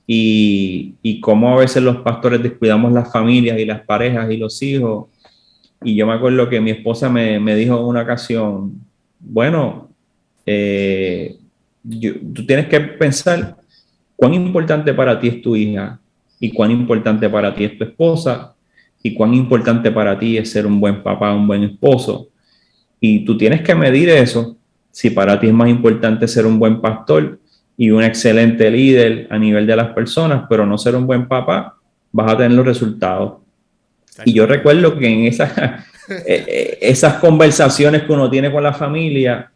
y cómo a veces los pastores descuidamos las familias y las parejas y los hijos. Y yo me acuerdo que mi esposa me dijo en una ocasión: bueno, tú tienes que pensar cuán importante para ti es tu hija, y cuán importante para ti es tu esposa, y cuán importante para ti es ser un buen papá, un buen esposo. Y tú tienes que medir eso. Si para ti es más importante ser un buen pastor y un excelente líder a nivel de las personas, pero no ser un buen papá, vas a tener los resultados. Y yo recuerdo que en esas conversaciones que uno tiene con la familia,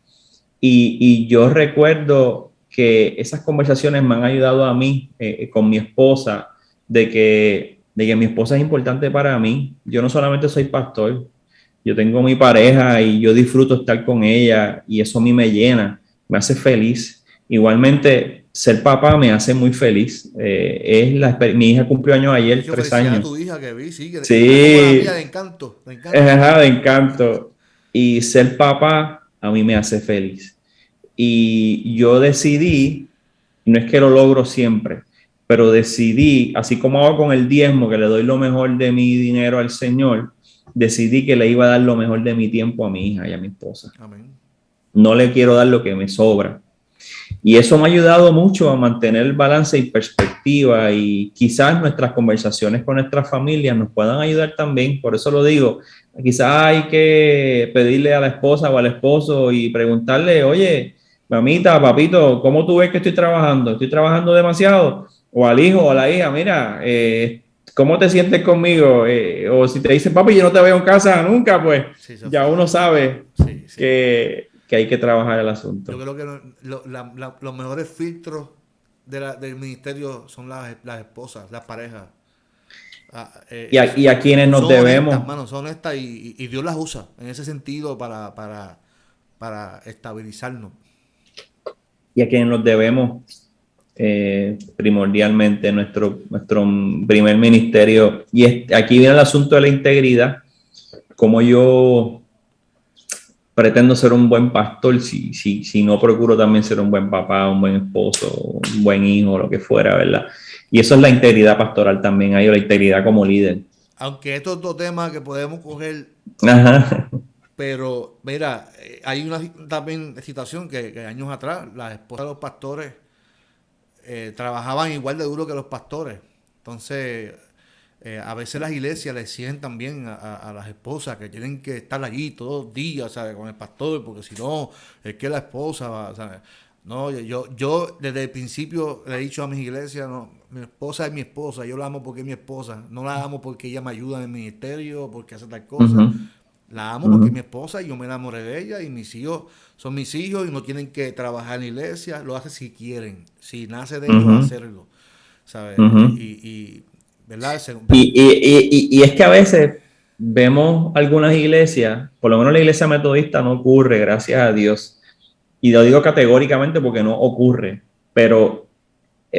y yo recuerdo que esas conversaciones me han ayudado a mí con mi esposa, de que mi esposa es importante para mí. Yo no solamente soy pastor, yo tengo mi pareja y yo disfruto estar con ella, y eso a mí me llena, me hace feliz. Igualmente, ser papá me hace muy feliz. Mi hija cumplió años ayer, 3 años. Tu hija que vi, sí, sí. De encanto. Ajá, de encanto. Y ser papá a mí me hace feliz. Y yo decidí, no es que lo logro siempre, pero decidí, así como hago con el diezmo, que le doy lo mejor de mi dinero al Señor, decidí que le iba a dar lo mejor de mi tiempo a mi hija y a mi esposa. Amén. No le quiero dar lo que me sobra. Y eso me ha ayudado mucho a mantener el balance y perspectiva, y quizás nuestras conversaciones con nuestras familias nos puedan ayudar también. Por eso lo digo, quizás hay que pedirle a la esposa o al esposo y preguntarle: oye, mamita, papito, ¿cómo tú ves que estoy trabajando? ¿Estoy trabajando demasiado? O al hijo o a la hija: mira, ¿cómo te sientes conmigo? O si te dicen: papi, yo no te veo en casa nunca, pues sí, ya uno sabe que hay que trabajar el asunto. Yo creo que los mejores filtros del ministerio son las esposas, las parejas. Y a quienes nos debemos. Son honestas, y Dios las usa en ese sentido para estabilizarnos. Y a quienes nos debemos primordialmente nuestro primer ministerio. Y aquí viene el asunto de la integridad. Como yo pretendo ser un buen pastor si no procuro también ser un buen papá, un buen esposo, un buen hijo, lo que fuera, ¿verdad? Y eso es la integridad pastoral también, hay la integridad como líder. Aunque esto es otro tema que podemos coger. Ajá. Pero mira, hay una también situación que años atrás las esposas de los pastores trabajaban igual de duro que los pastores. Entonces, a veces las iglesias le exigen también a las esposas que tienen que estar allí todos los días, ¿sabes?, con el pastor, porque si no, es que la esposa va, ¿sabes? No, yo desde el principio le he dicho a mis iglesias: no, mi esposa es mi esposa, yo la amo porque es mi esposa, no la amo porque ella me ayuda en el ministerio, porque hace tal cosa. Uh-huh. La amo porque es mi esposa y yo me enamoré de ella, y mis hijos son mis hijos y no tienen que trabajar en la iglesia, lo hacen si quieren, si nace de ellos hacerlo, ¿sabes? ¿Verdad? Y es que a veces vemos algunas iglesias, por lo menos la iglesia metodista no ocurre, gracias a Dios, y lo digo categóricamente porque no ocurre, pero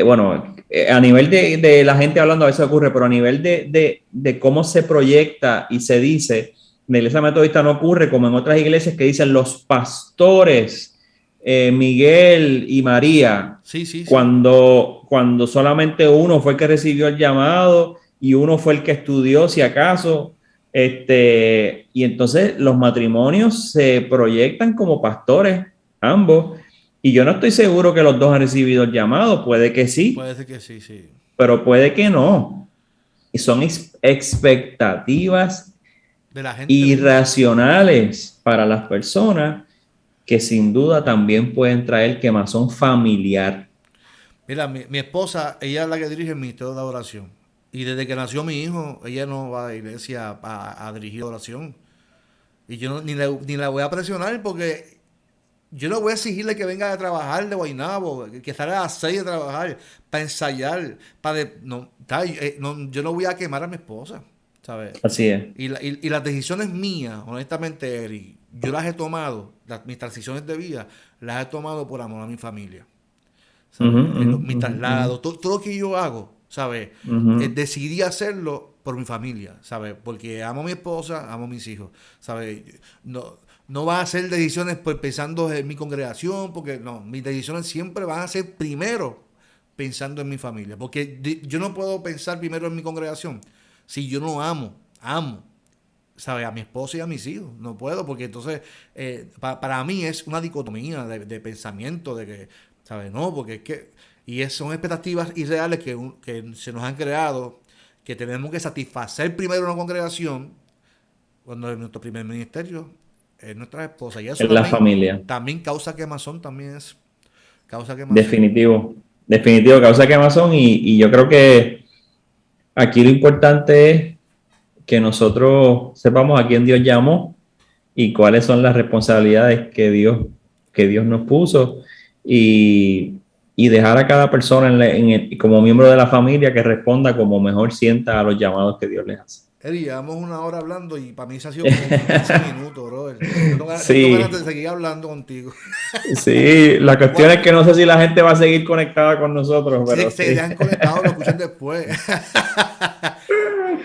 bueno, a nivel de la gente hablando a veces ocurre, pero a nivel de cómo se proyecta y se dice, en la iglesia metodista no ocurre como en otras iglesias que dicen los pastores Miguel y María, Sí, sí, sí. cuando solamente uno fue el que recibió el llamado y uno fue el que estudió, si acaso. Y entonces los matrimonios se proyectan como pastores, ambos. Y yo no estoy seguro que los dos han recibido el llamado, puede que sí, Puede ser que sí, sí. pero puede que no. Y son expectativas De la gente misma. irracionales para las personas que sin duda también pueden traer quemazón familiar. Mira, mi esposa, ella es la que dirige el ministerio de oración. Y desde que nació mi hijo, ella no va a la iglesia a dirigir oración. Y yo ni la voy a presionar porque yo no voy a exigirle que venga a trabajar de Guaynabo, que salga a las 6 de trabajar, para ensayar, no, no, yo no voy a quemar a mi esposa, ¿sabes? Así es. Y las decisiones mías, honestamente, Eric, yo las he tomado, mis transiciones de vida, las he tomado por amor a mi familia. Ujú, ¿Sabes? ujú, Mi ujú, traslado, todo lo que yo hago, ¿sabes? ujú. Decidí hacerlo por mi familia, ¿sabes? Porque amo a mi esposa, amo a mis hijos, ¿sabes? No, no van a ser decisiones pues, pensando en mi congregación, porque no, mis decisiones siempre van a ser primero pensando en mi familia, porque yo no puedo pensar primero en mi congregación si yo no amo, ¿sabes? A mi esposa y a mis hijos. No puedo, porque entonces para mí es una dicotomía de pensamiento, de que, ¿sabes? No, porque es que, son expectativas irreales que se nos han creado, que tenemos que satisfacer primero una congregación, cuando nuestro primer ministerio es nuestra esposa. Y eso Es la familia. también causa quemazón, también es causa quemazón. Definitivo. Definitivo, causa quemazón. Y yo creo que aquí lo importante es que nosotros sepamos a quién Dios llamó y cuáles son las responsabilidades que Dios nos puso y dejar a cada persona como miembro de la familia que responda como mejor sienta a los llamados que Dios les hace. Eri, llevamos una hora hablando y para mí se ha sido como 15 minutos, brother. Yo tengo ganas de Sí, seguir hablando contigo. sí, la cuestión es que no sé si la gente va a seguir conectada con nosotros, Si pero se sí. dejan conectados, lo escuchan después.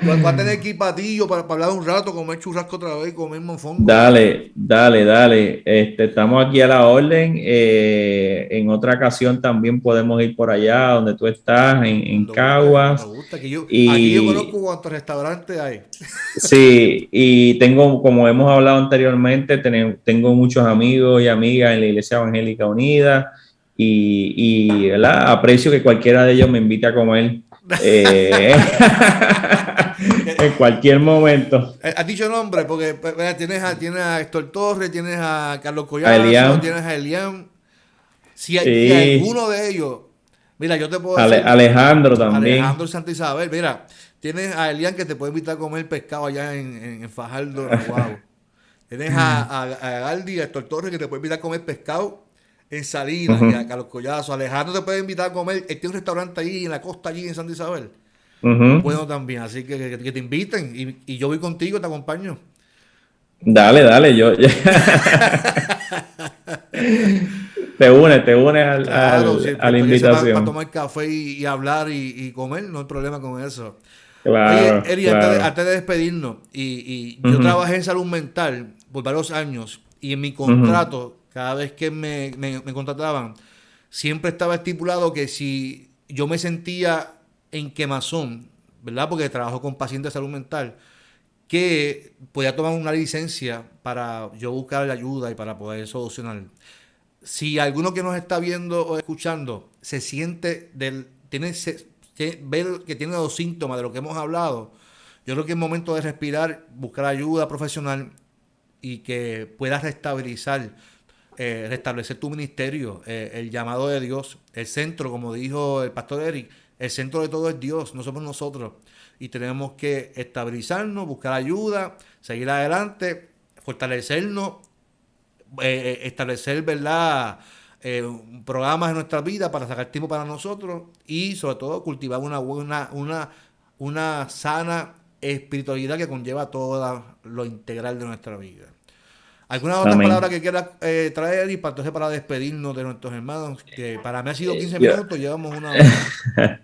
Va a tener que ir patillo para hablar un rato, comer churrasco otra vez y comer monfongo. Dale, dale, dale. Estamos aquí a la orden. En otra ocasión también podemos ir por allá donde tú estás, en Cuando Caguas. gusta. Aquí yo conozco Y cuántos restaurantes hay. sí, y tengo, como hemos hablado anteriormente, tengo muchos amigos y amigas en la Iglesia Evangélica Unida ¿verdad? Aprecio que cualquiera de ellos me invite a comer eh, en cualquier momento. Has dicho nombre, porque mira, tienes a Héctor Torres, tienes a Carlos A Collazo, Eliam tienes a Elian. Si y alguno de ellos, mira, yo te puedo decir, Alejandro también. Alejandro y Santa Isabel, mira, tienes a Elian que te puede invitar a comer pescado allá en Fajardo, Naguabo. Tienes a Galdi, a Héctor Torres que te puede invitar a comer pescado en Salinas, y a Ujú, Carlos Collazo. Alejandro te puede invitar a comer, él tiene un restaurante ahí en la costa, allí en Santa Isabel. ujú. Bueno también, así que te inviten y yo voy contigo, te acompaño. Dale, dale, te unes Claro, si a la puede ser para invitación. tomar café y hablar y comer, no hay problema con eso. Oye, Claro, Eri, claro. antes de despedirnos, y yo Ujú, trabajé en salud mental por varios años y en mi ujú, contrato, cada vez que me contrataban, siempre estaba estipulado que si yo me sentía en quemazón, ¿verdad? Porque trabajo con pacientes de salud mental, que podía tomar una licencia para yo buscar la ayuda y para poder solucionar. Si alguno que nos está viendo o escuchando se siente ver que tiene los síntomas de lo que hemos hablado, yo creo que es momento de respirar, buscar ayuda profesional y que puedas restablecer tu ministerio, el llamado de Dios, el centro, como dijo el pastor Eric, el centro de todo es Dios, no somos nosotros. Y tenemos que estabilizarnos, buscar ayuda, seguir adelante, fortalecernos, establecer, ¿verdad? Programas en nuestra vida para sacar tiempo para nosotros y sobre todo cultivar una sana espiritualidad que conlleva todo lo integral de nuestra vida. ¿Alguna otra Amén. palabra que quieras traer y para, entonces, para despedirnos de nuestros hermanos? Que para mí ha sido 15 Yo, minutos, llevamos una hora.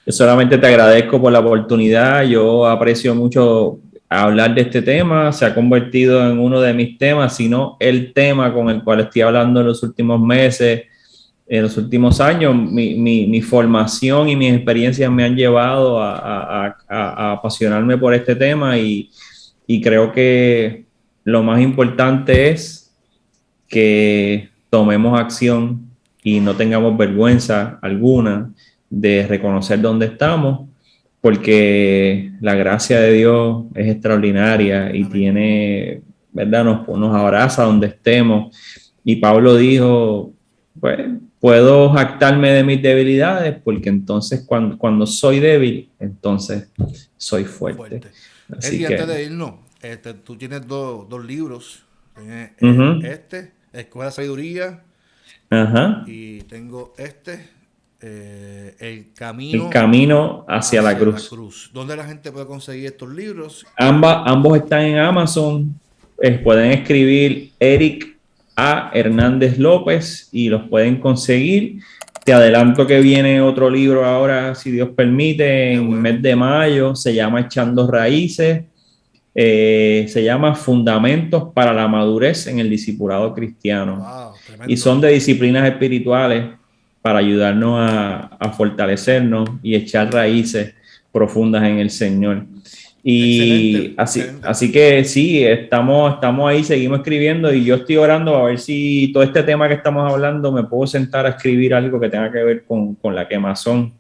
yo solamente te agradezco por la oportunidad. Yo aprecio mucho hablar de este tema. Se ha convertido en uno de mis temas, sino el tema con el cual estoy hablando en los últimos meses, en los últimos años. Mi formación y mis experiencias me han llevado a apasionarme por este tema y creo que lo más importante es que tomemos acción y no tengamos vergüenza alguna de reconocer dónde estamos, porque la gracia de Dios es extraordinaria y Amén. tiene, ¿verdad? Nos abraza donde estemos. Y Pablo dijo, pues, puedo jactarme de mis debilidades, porque entonces cuando soy débil, entonces soy fuerte. Fuerte. Así Eddie, que, antes de irnos, tú tienes dos libros. Tienes, ujú, Escuela de Sabiduría, ajá, y tengo El el Camino camino hacia la hacia la cruz. Cruz. ¿Dónde la gente puede conseguir estos libros? Ambos están en Amazon. Pueden escribir Eric A. Hernández López y los pueden conseguir. Te adelanto que viene otro libro ahora, si Dios permite, en bueno. mes de mayo. Se llama Echando Raíces. Se llama Fundamentos para la Madurez en el Discipulado Cristiano. Wow, tremendo. Y son de disciplinas espirituales para ayudarnos a fortalecernos y echar raíces profundas en el Señor. Y Excelente. así que sí, estamos ahí, seguimos escribiendo y yo estoy orando a ver si todo este tema que estamos hablando me puedo sentar a escribir algo que tenga que ver con la quemazón.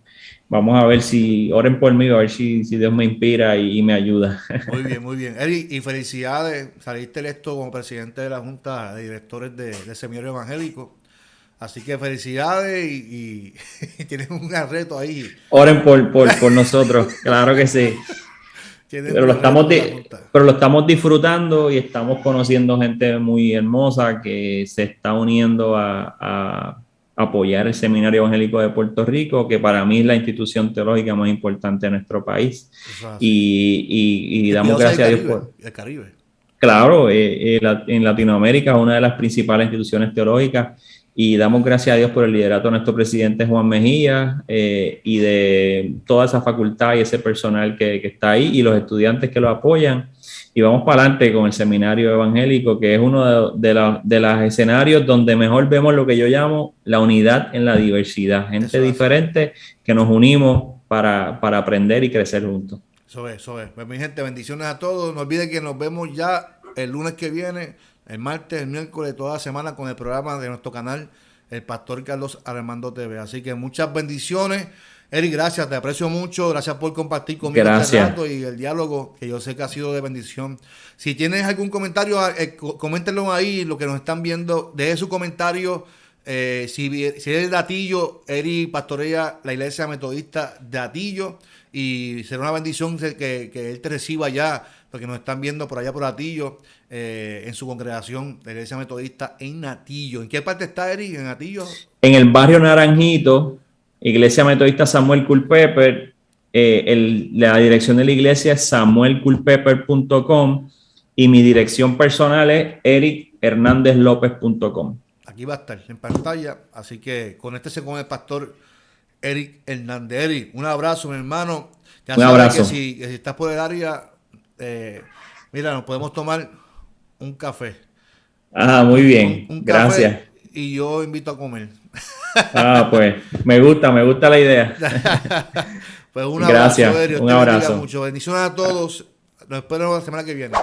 Vamos a ver si, oren por mí, a ver si Dios me inspira y me ayuda. Muy bien, muy bien. Eric, y felicidades. Saliste electo como presidente de la Junta de Directores del Seminario Evangélico. Así que felicidades y tienes un gran reto ahí. Oren por nosotros, claro que sí. Pero lo estamos disfrutando y estamos conociendo gente muy hermosa que se está uniendo a apoyar el Seminario Evangélico de Puerto Rico, que para mí es la institución teológica más importante de nuestro país. Y damos gracias a Dios por... El Caribe. Claro, en Latinoamérica es una de las principales instituciones teológicas y damos gracias a Dios por el liderato de nuestro presidente Juan Mejía y de toda esa facultad y ese personal que está ahí y los estudiantes que lo apoyan. Y vamos para adelante con el Seminario Evangélico, que es uno de los escenarios donde mejor vemos lo que yo llamo la unidad en la diversidad. Gente diferente que nos unimos para aprender y crecer juntos. Eso es. Pues, mi gente, bendiciones a todos. No olviden que nos vemos ya el lunes que viene, el martes, el miércoles, toda la semana con el programa de nuestro canal, el Pastor Carlos Armando TV. Así que muchas bendiciones. Eric, gracias, te aprecio mucho. Gracias por compartir conmigo este rato y el diálogo, que yo sé que ha sido de bendición. Si tienes algún comentario, coméntenlo ahí, lo que nos están viendo. Deje su comentario. Si eres de Atillo, Eric pastorea la iglesia metodista de Atillo y será una bendición que él te reciba allá, porque nos están viendo por allá por Atillo, en su congregación de la iglesia metodista en Atillo. ¿En qué parte está, Eric, en Atillo? En el barrio Naranjito, Iglesia Metodista Samuel Culpeper. La dirección de la iglesia es samuelculpeper.com y mi dirección personal es erichernandezlopez.com. Aquí va a estar en pantalla, así que conéctese con el pastor Eric Hernández. Eric, un abrazo, mi hermano. Ya un sabes abrazo. Que si estás por el área, mira, nos podemos tomar un café. Muy bien, un gracias. Café y yo invito a comer. Pues me gusta la idea. Pues un gracias, abrazo, Eric. un abrazo. Mucho. Bendiciones a todos. Nos espero la semana que viene.